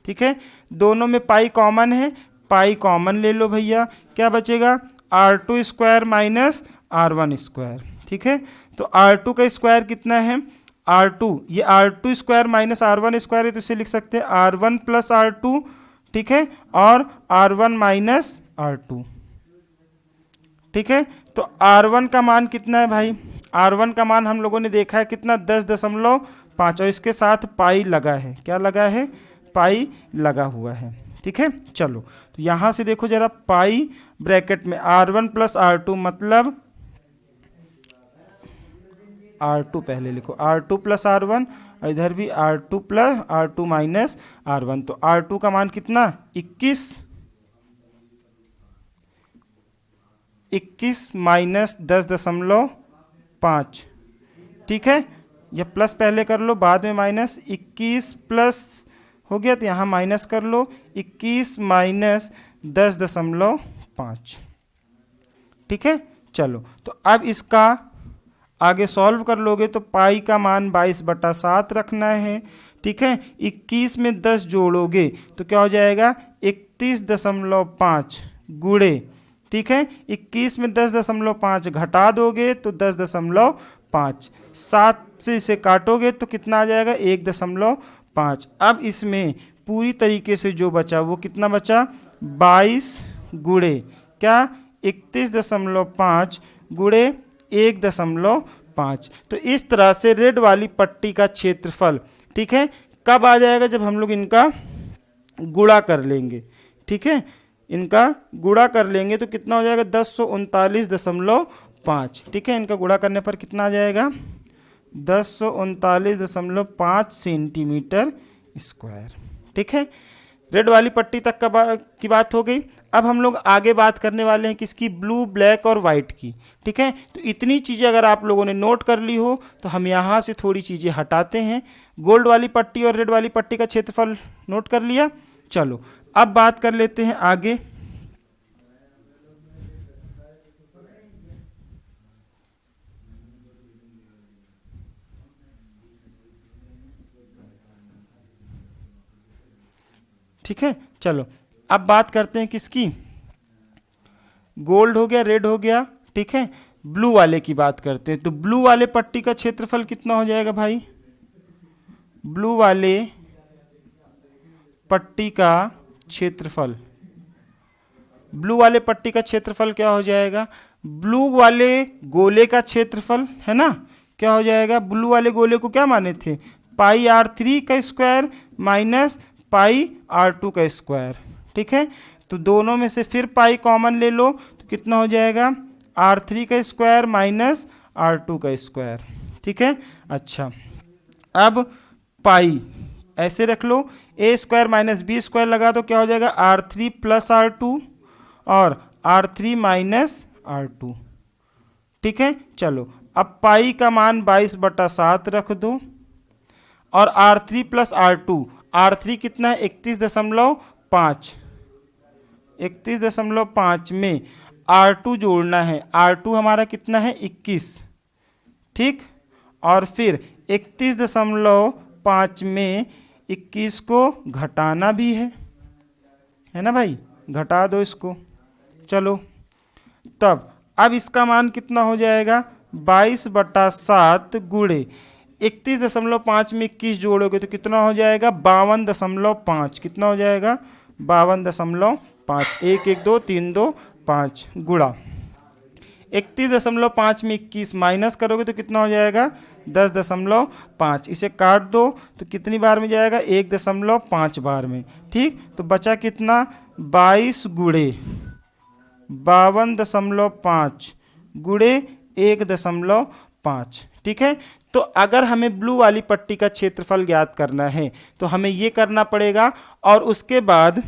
ठीक है, दोनों में पाई कॉमन है, पाई कॉमन ले लो भैया, क्या बचेगा R2 square minus R1 square. ठीक है, तो R2 का स्क्वायर कितना है R2, ये R2 square minus R1 square है, तो इसे लिख सकते हैं R1 प्लस R2, ठीक है, और R1 माइनस R2। ठीक है, तो R1 का मान कितना है भाई, R1 का मान हम लोगों ने देखा है कितना 10.5, और इसके साथ पाई लगा है, क्या लगा है पाई लगा हुआ है। ठीक है, चलो तो यहाँ से देखो जरा, पाई ब्रैकेट में R1 प्लस R2 मतलब R2 पहले लिखो, R2 प्लस R1, और इधर भी R2 plus R2 minus R1, तो R2 का मान कितना 21 माइनस 10.5। ठीक है, यह प्लस पहले कर लो बाद में माइनस, 21 प्लस हो गया तो यहाँ माइनस कर लो, 21 माइनस 10.5। ठीक है, चलो तो अब इसका आगे सॉल्व कर लोगे तो पाई का मान 22/7 रखना है। ठीक है, 21 में 10 जोड़ोगे तो क्या हो जाएगा 31.5 गुणे, ठीक है, 21 में 10.5 घटा दोगे तो 10.5, 7 से इसे काटोगे तो कितना आ जाएगा 1.5। अब इसमें पूरी तरीके से जो बचा वो कितना बचा 22 गुणे क्या 31.5 गुणे 1.5, 5। तो इस तरह से रेड वाली पट्टी का क्षेत्रफल, ठीक है, कब आ जाएगा, जब हम लोग इनका गुणा कर लेंगे, ठीक है, इनका गुणा कर लेंगे तो कितना हो जाएगा 1039.5, ठीक है, इनका गुणा करने पर कितना आ जाएगा 1039.5 सेंटीमीटर स्क्वायर, ठीक है। रेड वाली पट्टी तक की बात हो गई। अब हम लोग आगे बात करने वाले हैं किसकी, ब्लू, ब्लैक और वाइट की, ठीक है। तो इतनी चीज़ें अगर आप लोगों ने नोट कर ली हो तो हम यहाँ से थोड़ी चीज़ें हटाते हैं। गोल्ड वाली पट्टी और रेड वाली पट्टी का क्षेत्रफल नोट कर लिया। चलो अब बात कर लेते हैं आगे। ठीक है, चलो अब बात करते हैं किसकी, गोल्ड हो गया, रेड हो गया, ठीक है, ब्लू वाले की बात करते हैं। तो ब्लू वाले पट्टी का क्षेत्रफल कितना हो जाएगा भाई, ब्लू वाले पट्टी का क्षेत्रफल, ब्लू वाले पट्टी का क्षेत्रफल क्या हो जाएगा, ब्लू वाले गोले का क्षेत्रफल है ना, क्या हो जाएगा, ब्लू वाले गोले को क्या माने थे, पाई r3 का स्क्वायर माइनस पाई r2 का स्क्वायर, ठीक है। तो दोनों में से फिर पाई कॉमन ले लो तो कितना हो जाएगा r3 का स्क्वायर माइनस r2 का स्क्वायर, ठीक है। अच्छा, अब पाई ऐसे रख लो, a square minus B square लगा दो, क्या हो जाएगा r3 प्लस r2 और r3 माइनस r2, ठीक है। चलो अब पाई का मान 22/7 रख दो और r3 प्लस r2, r3 कितना है 31.5, 31.5 में r2 जोड़ना है, r2 हमारा कितना है 21, ठीक, और फिर 31.5 में 21 को घटाना भी है ना भाई, घटा दो इसको। चलो तब अब इसका मान कितना हो जाएगा 22/7 गुणे 31.5 में 21 जोड़ोगे तो कितना हो जाएगा 52.5, कितना हो जाएगा 52.5, 1 1 2 3 2 5 गुणा 31.5 में 21 माइनस करोगे तो कितना हो जाएगा 10.5, इसे काट दो तो कितनी बार में जाएगा 1.5 बार में, ठीक। तो बचा कितना 22 गुणे 52.5 गुणे 1.5, ठीक है। तो अगर हमें ब्लू वाली पट्टी का क्षेत्रफल ज्ञात करना है तो हमें ये करना पड़ेगा, और उसके बाद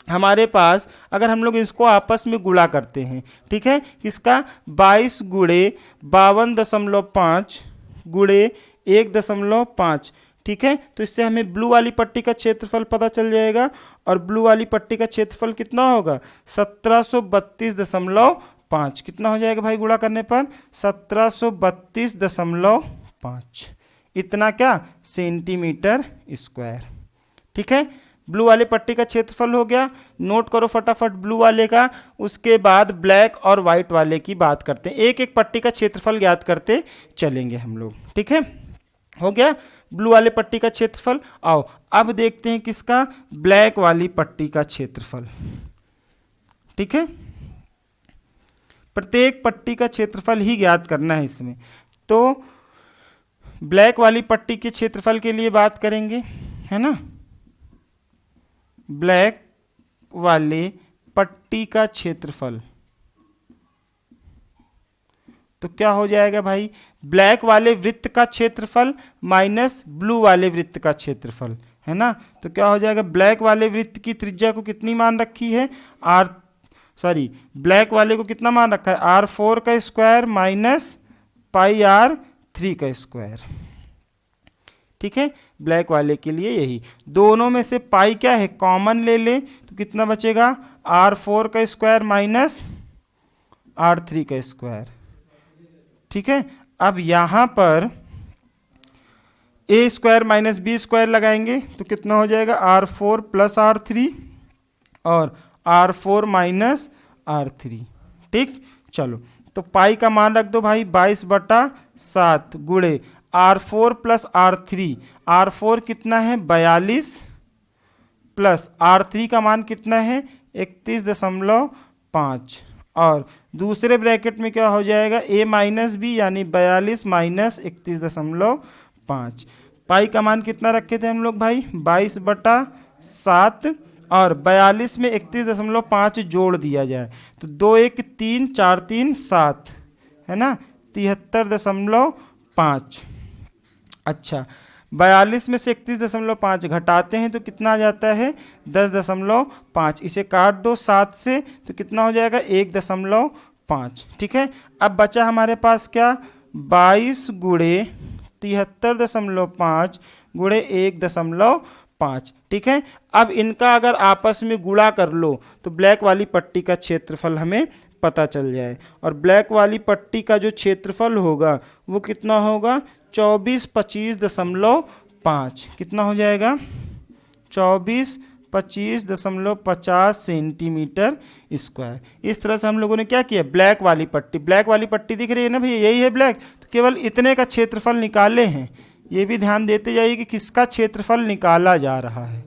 हमारे पास अगर हम लोग इसको आपस में गुणा करते हैं, ठीक है, किसका 22 गुणे 52.5 गुणे 1.5, ठीक है। तो इससे हमें ब्लू वाली पट्टी का क्षेत्रफल पता चल जाएगा, और ब्लू वाली पट्टी का क्षेत्रफल कितना होगा 1732.5, कितना हो जाएगा भाई गुणा करने पर 1732.5, इतना क्या सेंटीमीटर स्क्वायर, ठीक है। ब्लू वाले पट्टी का क्षेत्रफल हो गया, नोट करो फटाफट ब्लू वाले का। उसके बाद ब्लैक और वाइट वाले की बात करते हैं, एक एक पट्टी का क्षेत्रफल ज्ञात करते चलेंगे हम लोग, ठीक है। हो गया ब्लू वाले पट्टी का क्षेत्रफल। आओ अब देखते हैं किसका, ब्लैक वाली पट्टी का क्षेत्रफल, ठीक है। प्रत्येक पट्टी का क्षेत्रफल ही ज्ञात करना है इसमें। तो ब्लैक वाली पट्टी के क्षेत्रफल के लिए बात करेंगे, है ना, ब्लैक वाले पट्टी का क्षेत्रफल तो क्या हो जाएगा भाई, ब्लैक वाले वृत्त का क्षेत्रफल माइनस ब्लू वाले वृत्त का क्षेत्रफल, है ना। तो क्या हो जाएगा, ब्लैक वाले वृत्त की त्रिज्या को कितनी मान रखी है ब्लैक वाले को कितना मान रखा है r4 का स्क्वायर माइनस पाई r3 का स्क्वायर, ठीक है। ब्लैक वाले के लिए यही, दोनों में से पाई क्या है कॉमन ले ले तो कितना बचेगा r4 का स्क्वायर माइनस r3 का स्क्वायर, ठीक है। अब यहाँ पर a square minus B square लगाएंगे तो कितना हो जाएगा r4 प्लस r3 और r4 माइनस r3, ठीक। चलो तो पाई का मान रख दो भाई 22/7 गुणे r4 प्लस r3, r4 कितना है 42 प्लस r3 का मान कितना है 31.5 और दूसरे ब्रैकेट में क्या हो जाएगा, a माइनस बी यानी 42 माइनस 31.5। पाई का मान कितना रखे थे हम लोग भाई, 22/7 और 42 में 31.5 जोड़ दिया जाए तो 2 1 3 4 3 7 है ना, 73.5। अच्छा 42 में से 31.5 घटाते हैं तो कितना आ जाता है, 10.5। इसे काट दो 7 से तो कितना हो जाएगा, 1.5। ठीक है, अब बचा हमारे पास क्या, 22 गुणे 73.5 गुणे 1.5। ठीक है, अब इनका अगर आपस में गुणा कर लो तो ब्लैक वाली पट्टी का क्षेत्रफल हमें पता चल जाए। और ब्लैक वाली पट्टी का जो क्षेत्रफल होगा वो कितना होगा, 2425.5। कितना हो जाएगा, 2425.50 सेंटीमीटर स्क्वायर। इस तरह से हम लोगों ने क्या किया, ब्लैक वाली पट्टी दिख रही है ना भैया, यही है ब्लैक, तो केवल इतने का क्षेत्रफल निकाले हैं। ये भी ध्यान देते जाइए कि किसका क्षेत्रफल निकाला जा रहा है।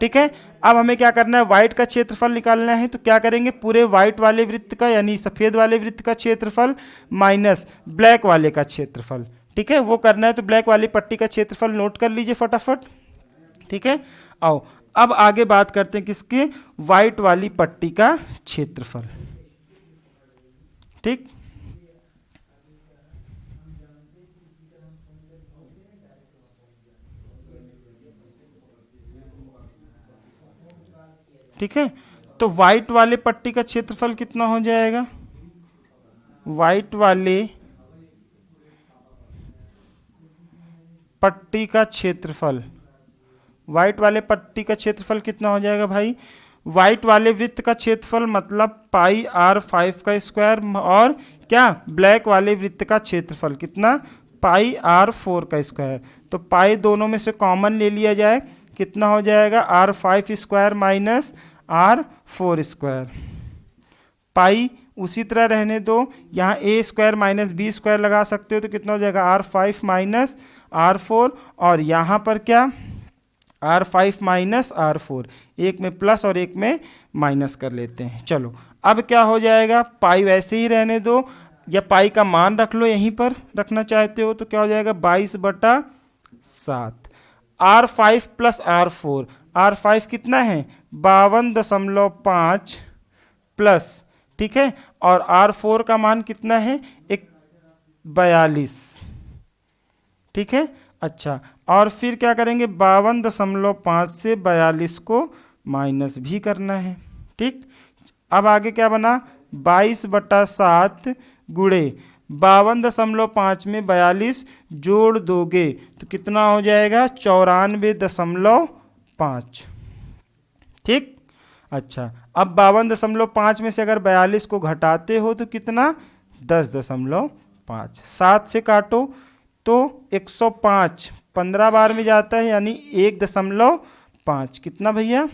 ठीक है, अब हमें क्या करना है, व्हाइट का क्षेत्रफल निकालना है। तो क्या करेंगे, पूरे व्हाइट वाले वृत्त का यानी सफ़ेद वाले वृत्त का क्षेत्रफल माइनस ब्लैक वाले का क्षेत्रफल। ठीक है, वो करना है। तो ब्लैक वाली पट्टी का क्षेत्रफल नोट कर लीजिए फटाफट। ठीक है, आओ अब आगे बात करते हैं किसके, व्हाइट वाली पट्टी का क्षेत्रफल। ठीक, ठीक है, तो व्हाइट वाले पट्टी का क्षेत्रफल कितना हो जाएगा, व्हाइट वाले पट्टी का क्षेत्रफल, व्हाइट वाले पट्टी का क्षेत्रफल कितना हो जाएगा भाई, व्हाइट वाले वृत्त का क्षेत्रफल मतलब पाई r5 का स्क्वायर, और क्या ब्लैक वाले वृत्त का क्षेत्रफल कितना, पाई r4 का स्क्वायर। तो पाई दोनों में से कॉमन ले लिया जाए, कितना हो जाएगा, r5 square minus r4 square. पाई उसी तरह रहने दो, यहाँ a square minus B square लगा सकते हो तो कितना हो जाएगा, r5 माइनस r4, और यहाँ पर क्या r5 माइनस r4, एक में प्लस और एक में माइनस कर लेते हैं। चलो अब क्या हो जाएगा, पाई वैसे ही रहने दो या पाई का मान रख लो, यहीं पर रखना चाहते हो तो क्या हो जाएगा, 22/7। r5 प्लस r4, r5 कितना है 52.5 प्लस, ठीक है, और r4 का मान कितना है 42। ठीक है, अच्छा, और फिर क्या करेंगे, 52.5 से 42 को माइनस भी करना है। ठीक, अब आगे क्या बना, 22/7 गुणे 52.5 में 42 जोड़ दोगे तो कितना हो जाएगा, 94.5। ठीक, अच्छा, अब 52.5 में से अगर 42 को घटाते हो तो कितना, 10.5। 7 से काटो तो 105 15 बार में जाता है यानी 1.5। कितना भैया,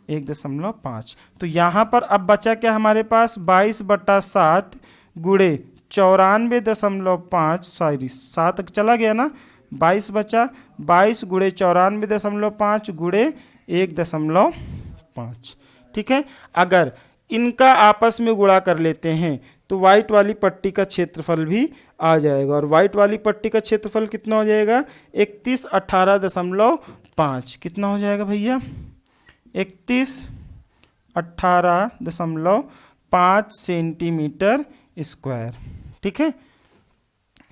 1.5। तो यहाँ पर अब बचा क्या हमारे पास, 22/7 गुणे 94.5, सॉरी 7 चला गया ना, 22 बचा, 22 गुणे 94.5 गुणे 1.5। ठीक है, अगर इनका आपस में गुणा कर लेते हैं तो व्हाइट वाली पट्टी का क्षेत्रफल भी आ जाएगा। और व्हाइट वाली पट्टी का क्षेत्रफल कितना हो जाएगा, 3118.5। कितना हो जाएगा भैया, 3118.5 सेंटीमीटर स्क्वायर। ठीक है,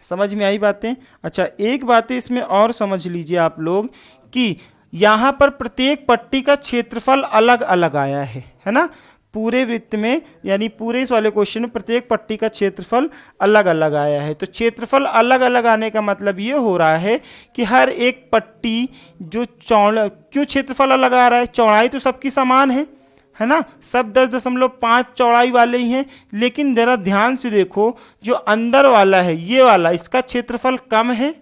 समझ में आई बातें। अच्छा, एक बात इसमें और समझ लीजिए आप लोग कि यहाँ पर प्रत्येक पट्टी का क्षेत्रफल अलग अलग आया है ना, पूरे वृत्त में यानी पूरे इस वाले क्वेश्चन में प्रत्येक पट्टी का क्षेत्रफल अलग अलग आया है। तो क्षेत्रफल अलग अलग आने का मतलब ये हो रहा है कि हर एक पट्टी जो क्यों क्षेत्रफल अलग आ रहा है, चौड़ाई तो सबकी समान है ना, सब 10.5 चौड़ाई वाले ही हैं, लेकिन ज़रा ध्यान से देखो जो अंदर वाला है ये वाला, इसका क्षेत्रफल कम है,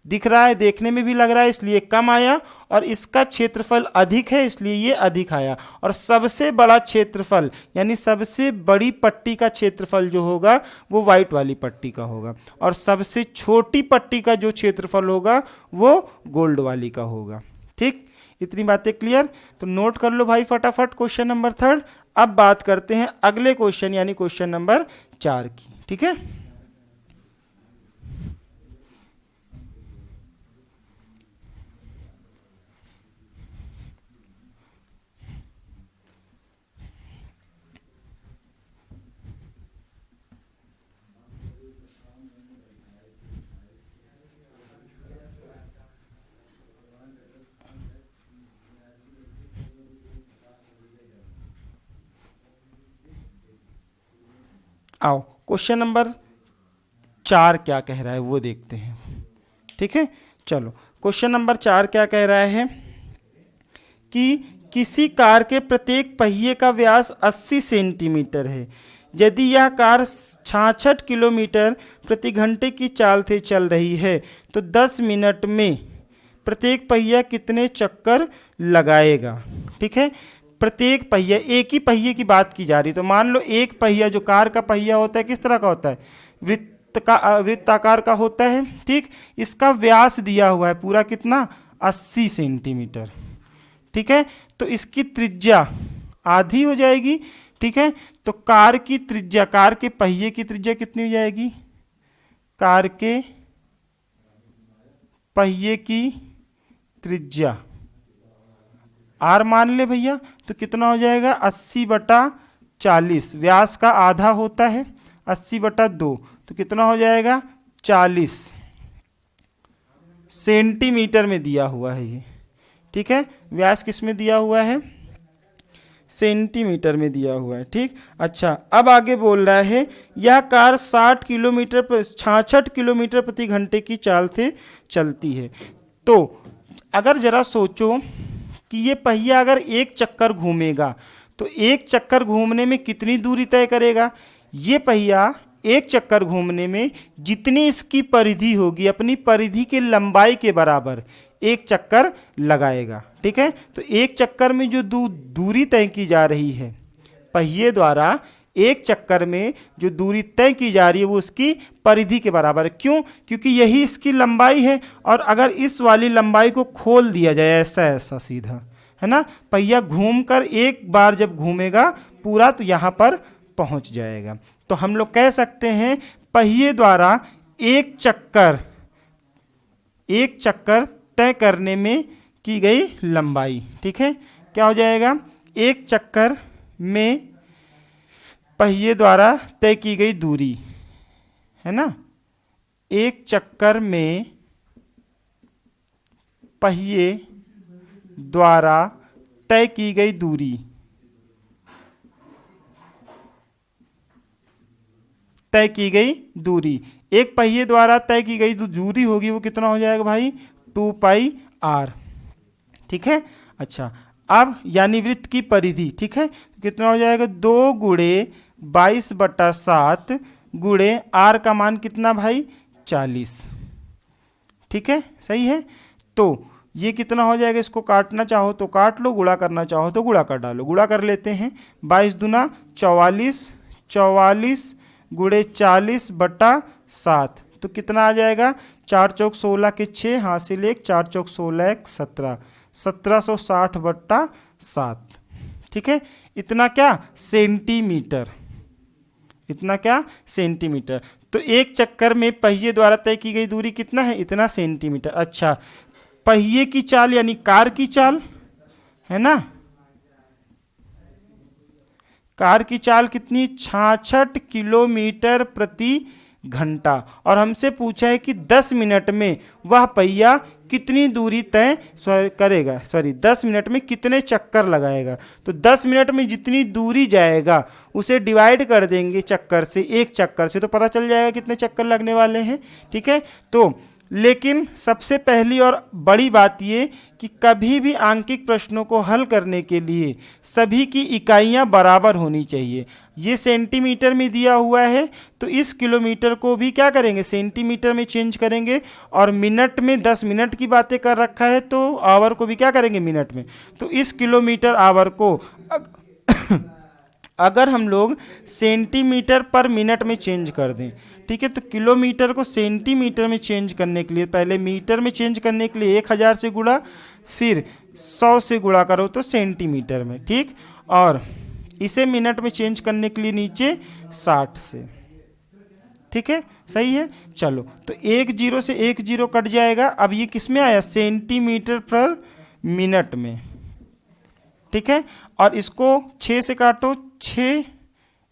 दिख रहा है, देखने में भी लग रहा है, इसलिए कम आया, और इसका क्षेत्रफल अधिक है इसलिए ये अधिक आया। और सबसे बड़ा क्षेत्रफल यानी सबसे बड़ी पट्टी का क्षेत्रफल जो होगा वो व्हाइट वाली पट्टी का होगा, और सबसे छोटी पट्टी का जो क्षेत्रफल होगा वो गोल्ड वाली का होगा। ठीक, इतनी बातें क्लियर? तो नोट कर लो भाई फटाफट क्वेश्चन नंबर 3। अब बात करते हैं अगले क्वेश्चन यानी क्वेश्चन नंबर 4 की। ठीक है, आओ क्वेश्चन नंबर 4 क्या कह रहा है वो देखते हैं। ठीक है, चलो क्वेश्चन नंबर 4 क्या कह रहा है कि किसी कार के प्रत्येक पहिए का व्यास 80 सेंटीमीटर है। यदि यह कार 66 किलोमीटर प्रति घंटे की चाल से चल रही है तो 10 मिनट में प्रत्येक पहिया कितने चक्कर लगाएगा। ठीक है, प्रत्येक पहिया, एक ही पहिए की बात की जा रही है। तो मान लो एक पहिया जो कार का पहिया होता है किस तरह का होता है, वृत्ताकार का होता है। ठीक, इसका व्यास दिया हुआ है पूरा कितना, 80 सेंटीमीटर। ठीक है, तो इसकी त्रिज्या आधी हो जाएगी। ठीक है, तो कार की त्रिज्या, कार के पहिए की त्रिज्या कितनी हो जाएगी, कार के पहिए की त्रिज्या आर मान ले भैया, तो कितना हो जाएगा 80/40। व्यास का आधा होता है 80/2, तो कितना हो जाएगा 40 सेंटीमीटर में दिया हुआ है ये। ठीक है, व्यास किस में दिया हुआ है, सेंटीमीटर में दिया हुआ है। ठीक, अच्छा अब आगे बोल रहा है यह कार 66 किलोमीटर प्रति घंटे की चाल से चलती है। तो अगर जरा सोचो कि ये पहिया अगर एक चक्कर घूमेगा तो एक चक्कर घूमने में कितनी दूरी तय करेगा। ये पहिया एक चक्कर घूमने में जितनी इसकी परिधि होगी, अपनी परिधि की लंबाई के बराबर एक चक्कर लगाएगा। ठीक है, तो एक चक्कर में जो दूरी तय की जा रही है पहिए द्वारा, एक चक्कर में जो दूरी तय की जा रही है वो उसकी परिधि के बराबर है। क्यों, क्योंकि यही इसकी लंबाई है। और अगर इस वाली लंबाई को खोल दिया जाए ऐसा ऐसा सीधा, है ना, पहिया घूमकर एक बार जब घूमेगा पूरा तो यहाँ पर पहुँच जाएगा। तो हम लोग कह सकते हैं पहिए द्वारा एक चक्कर तय करने में की गई लंबाई। ठीक है, क्या हो जाएगा, एक चक्कर में पहिए द्वारा तय की गई दूरी, है ना, एक चक्कर में पहिए द्वारा तय की गई दूरी, तय की गई दूरी, एक पहिए द्वारा तय की गई दूरी होगी वो कितना हो जाएगा भाई, 2πr। ठीक है, अच्छा अब यानी वृत्त की परिधि। ठीक है, कितना हो जाएगा 2 × 22/7 गुणे आर का मान कितना भाई 40। ठीक है, सही है। तो ये कितना हो जाएगा, इसको काटना चाहो तो काट लो, गुणा करना चाहो तो गुणा कर डालो। गुणा कर लेते हैं, 22 दूना 44, 44 × 40/7 तो कितना आ जाएगा, 4 चौक 16 के 6 हासिल 1, 4 चौक 16 1 17, 1760/7। ठीक है, इतना क्या सेंटीमीटर, इतना क्या सेंटीमीटर। तो एक चक्कर में पहिए द्वारा तय की गई दूरी कितना है, इतना सेंटीमीटर। अच्छा, पहिए की चाल यानी कार की चाल, है ना, कार की चाल कितनी, 66 किलोमीटर प्रति घंटा। और हमसे पूछा है कि 10 मिनट में वह पहिया कितनी दूरी तय करेगा, 10 मिनट में कितने चक्कर लगाएगा। तो 10 मिनट में जितनी दूरी जाएगा उसे डिवाइड कर देंगे चक्कर से, एक चक्कर से, तो पता चल जाएगा कितने चक्कर लगने वाले हैं। ठीक है, तो लेकिन सबसे पहली और बड़ी बात ये कि कभी भी आंकिक प्रश्नों को हल करने के लिए सभी की इकाइयां बराबर होनी चाहिए। ये सेंटीमीटर में दिया हुआ है तो इस किलोमीटर को भी क्या करेंगे, सेंटीमीटर में चेंज करेंगे। और मिनट में 10 मिनट की बातें कर रखा है तो आवर को भी क्या करेंगे, मिनट में। तो इस किलोमीटर आवर को अगर हम लोग सेंटीमीटर पर मिनट में चेंज कर दें, ठीक है, तो किलोमीटर को सेंटीमीटर में चेंज करने के लिए पहले मीटर में चेंज करने के लिए 1000 से गुणा, फिर 100 से गुणा करो तो सेंटीमीटर में, ठीक, और इसे मिनट में चेंज करने के लिए नीचे 60 से, ठीक है, सही है। चलो तो 1 0 से 1 0 कट जाएगा। अब ये किस में आया? सेंटीमीटर पर मिनट में, ठीक है, और इसको 6 से काटो, 6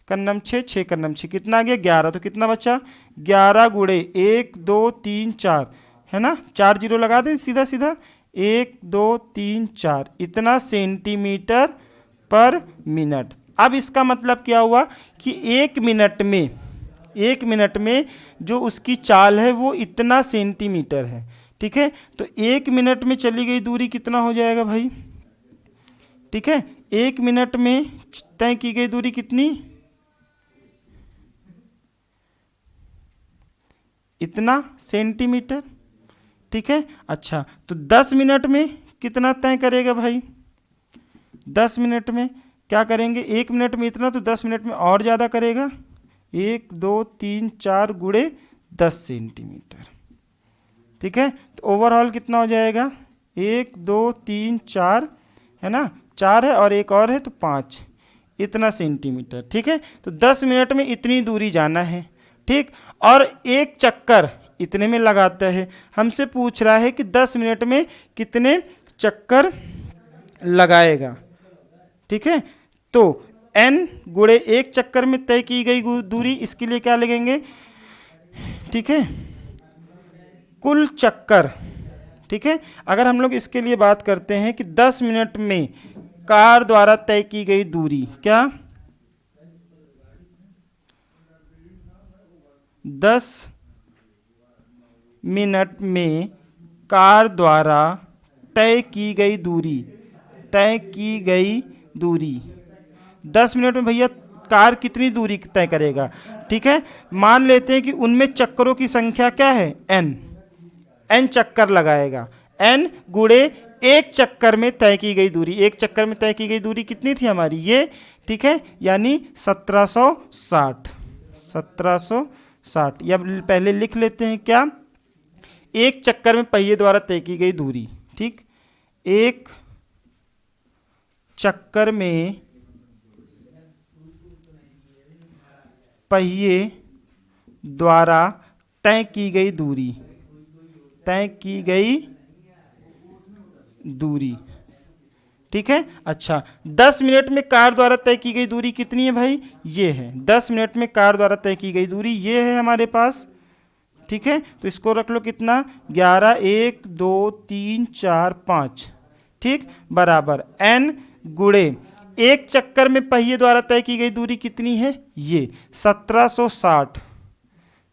कन्नम 6, 6 कन्नम 6, कितना आ गया? 11। तो कितना बचा? 11 गुणे 1 2 3 4, है ना, 4 0 लगा दें सीधा सीधा, 1 2 3 4, इतना सेंटीमीटर पर मिनट। अब इसका मतलब क्या हुआ कि 1 मिनट में जो उसकी चाल है वो इतना सेंटीमीटर है, ठीक है। तो 1 मिनट में चली गई दूरी कितना हो जाएगा भाई? ठीक है, 1 मिनट में तय की गई दूरी कितनी? इतना सेंटीमीटर, ठीक है। अच्छा, तो 10 मिनट में कितना तय करेगा भाई? 10 मिनट में क्या करेंगे? 1 मिनट में इतना, तो 10 मिनट में और ज़्यादा करेगा, 1 2 3 4 गुणे 10 सेंटीमीटर, ठीक है। तो ओवरऑल कितना हो जाएगा? 1 2 3 4, है ना, 4 है और एक और है तो 5, इतना सेंटीमीटर, ठीक है। तो 10 मिनट में इतनी दूरी जाना है, ठीक, और एक चक्कर इतने में लगाता है। हमसे पूछ रहा है कि 10 मिनट में कितने चक्कर लगाएगा, ठीक है। तो n गुणे एक चक्कर में तय की गई दूरी, इसके लिए क्या लगेंगे? ठीक है, कुल चक्कर, ठीक है। अगर हम लोग इसके लिए बात करते हैं कि 10 मिनट में कार द्वारा तय की गई दूरी, क्या 10 मिनट में कार द्वारा तय की गई दूरी, 10 मिनट में भैया कार कितनी दूरी तय करेगा, ठीक है। मान लेते हैं कि उनमें चक्करों की संख्या क्या है? n चक्कर लगाएगा, n गुणे एक चक्कर में तय की गई दूरी। एक चक्कर में तय की गई दूरी कितनी थी हमारी? ये, ठीक है, यानी 1760। या पहले लिख लेते हैं क्या? एक चक्कर में पहिए द्वारा तय की गई दूरी, ठीक, एक चक्कर में पहिए द्वारा तय की गई दूरी, ठीक है। अच्छा, 10 मिनट में कार द्वारा तय की गई दूरी कितनी है भाई? ये है 10 मिनट में कार द्वारा तय की गई दूरी, ये है हमारे पास, ठीक है। तो इसको रख लो कितना? 11 1 2 3 4 5, ठीक, बराबर n गुणे एक चक्कर में पहिए द्वारा तय की गई दूरी कितनी है? ये 1760,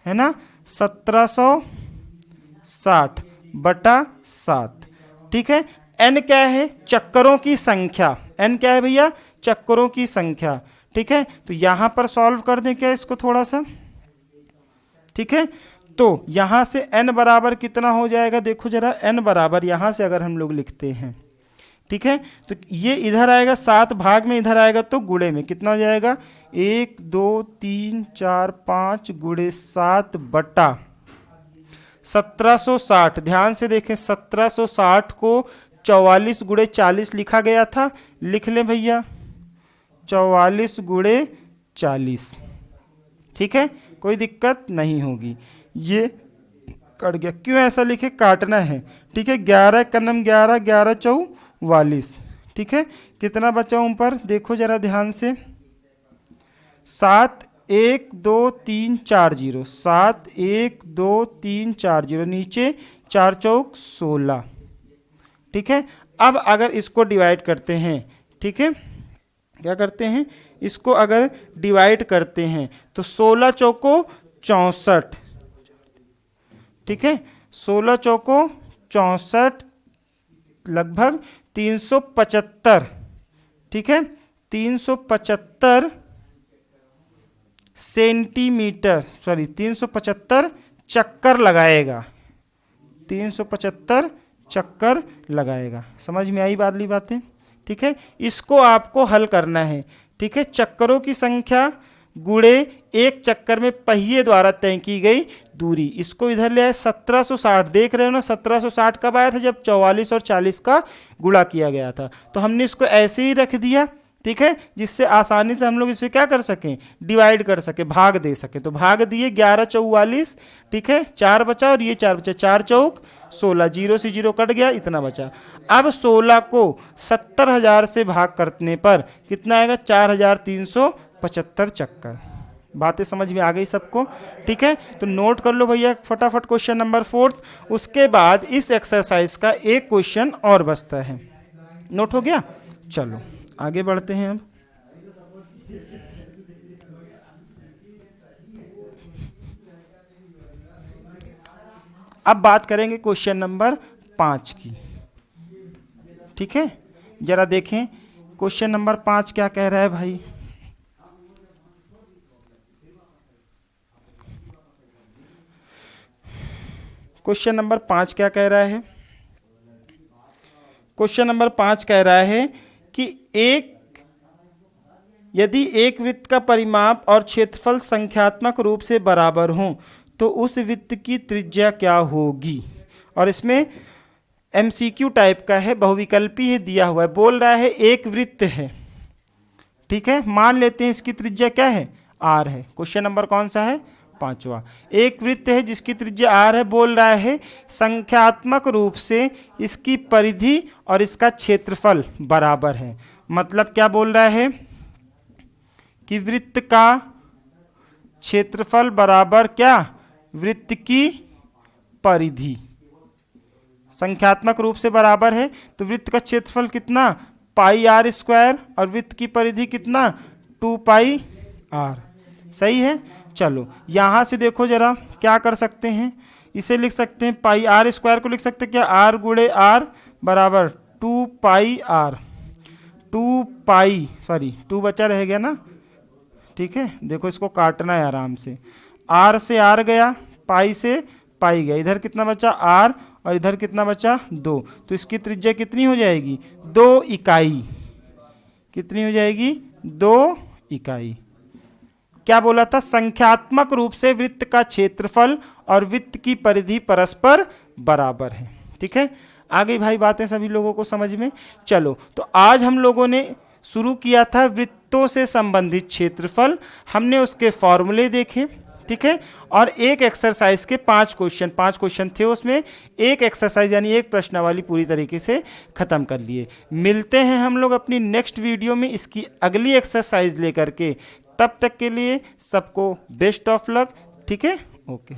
है ना, 1760 बटा 7, ठीक है। n क्या है? चक्करों की संख्या। n क्या है भैया? चक्करों की संख्या, ठीक है। तो यहां पर सॉल्व कर दें क्या इसको थोड़ा सा, ठीक है। तो यहां से n बराबर कितना हो जाएगा? देखो जरा, n बराबर यहां से अगर हम लोग लिखते हैं, ठीक है, तो ये इधर आएगा 7 भाग में, इधर आएगा तो गुणे में कितना हो जाएगा? 1 2 3 4 5 गुणे 7 बटा 1760। ध्यान से देखें, 1760 को 44 गुणे 40 लिखा गया था, लिख लें भैया 44 गुणे 40, ठीक है, कोई दिक्कत नहीं होगी। ये कट गया, क्यों ऐसा लिखे? काटना है, ठीक है। 11 कन्नम 11, 11 44, ठीक है। कितना बचा ऊपर? देखो जरा ध्यान से, 7 1 2 3 4 0, 7 1 2 3 4 0, नीचे 4 चौक 16, ठीक है। अब अगर इसको डिवाइड करते हैं, ठीक है, क्या करते हैं? इसको अगर डिवाइड करते हैं तो 16 चौको 64, ठीक है, 16 चौको 64 लगभग 375, ठीक है, 375 सेंटीमीटर, सॉरी 375 चक्कर लगाएगा, 375 चक्कर लगाएगा। समझ में आई बातली बातें, ठीक है। इसको आपको हल करना है, ठीक है, चक्करों की संख्या गुणे एक चक्कर में पहिए द्वारा तय की गई दूरी। इसको इधर ले आए 1760, देख रहे हो ना 1760 कब आया था, जब 44 और 40 का गुणा किया गया था। तो हमने इसको ऐसे ही रख दिया, ठीक है, जिससे आसानी से हम लोग इसे क्या कर सकें, डिवाइड कर सके, भाग दे सके। तो भाग दिए 11 44, ठीक है, 4 बचा और ये 4 बचा, 4 चौक 16, 0 से 0 कट गया, इतना बचा। अब 16 को 70,000 से भाग करने पर कितना आएगा, 4375 चक्कर। बातें समझ में आ गई सबको, ठीक है। तो नोट कर लो भैया फटाफट क्वेश्चन नंबर 4। उसके बाद इस एक्सरसाइज का एक क्वेश्चन और बचता है, नोट हो गया। चलो आगे बढ़ते हैं। अब बात करेंगे क्वेश्चन नंबर 5 की, ठीक है। जरा देखें क्वेश्चन नंबर 5 क्या कह रहा है भाई। क्वेश्चन नंबर 5 क्या कह रहा है, क्वेश्चन नंबर 5 कह रहा है कि यदि एक वृत्त का परिमाप और क्षेत्रफल संख्यात्मक रूप से बराबर हों तो उस वृत्त की त्रिज्या क्या होगी। और इसमें एमसीक्यू टाइप का है, बहुविकल्पी है, दिया हुआ है। बोल रहा है एक वृत्त है, ठीक है, मान लेते हैं इसकी त्रिज्या क्या है, आर है। क्वेश्चन नंबर कौन सा है, 5वां। एक वृत्त है जिसकी त्रिज्या आर है, बोल रहा है संख्यात्मक रूप से इसकी परिधि और इसका क्षेत्रफल बराबर है। मतलब क्या बोल रहा है कि वृत्त का क्षेत्रफल बराबर क्या, वृत्त की परिधि। संख्यात्मक रूप से बराबर है तो वृत्त का क्षेत्रफल कितना, पाई आर स्क्वायर, और वृत्त की परिधि कितना, 2 पाई आर। सही है। चलो यहाँ से देखो जरा क्या कर सकते हैं, इसे लिख सकते हैं पाई आर स्क्वायर को लिख सकते हैं क्या, आर गुणे आर बराबर 2 पाई आर, 2 बचा रह गया ना, ठीक है। देखो इसको काटना है आराम से, आर से आर गया, पाई से पाई गया, इधर कितना बचा आर और इधर कितना बचा 2। तो इसकी त्रिज्या कितनी हो जाएगी, 2 इकाई। कितनी हो जाएगी, 2 इकाई। क्या बोला था, संख्यात्मक रूप से वृत्त का क्षेत्रफल और वृत्त की परिधि परस्पर बराबर है, ठीक है। आ गई भाई बातें सभी लोगों को समझ में। चलो तो आज हम लोगों ने शुरू किया था वृत्तों से संबंधित क्षेत्रफल, हमने उसके फॉर्मूले देखे, ठीक है। और एक एक्सरसाइज के 5 क्वेश्चन थे, उसमें एक एक्सरसाइज यानी एक प्रश्नावली पूरी तरीके से खत्म कर लिए। मिलते हैं हम लोग अपनी नेक्स्ट वीडियो में इसकी अगली एक्सरसाइज लेकर के। तब तक के लिए सबको बेस्ट ऑफ लक, ठीक है, ओके।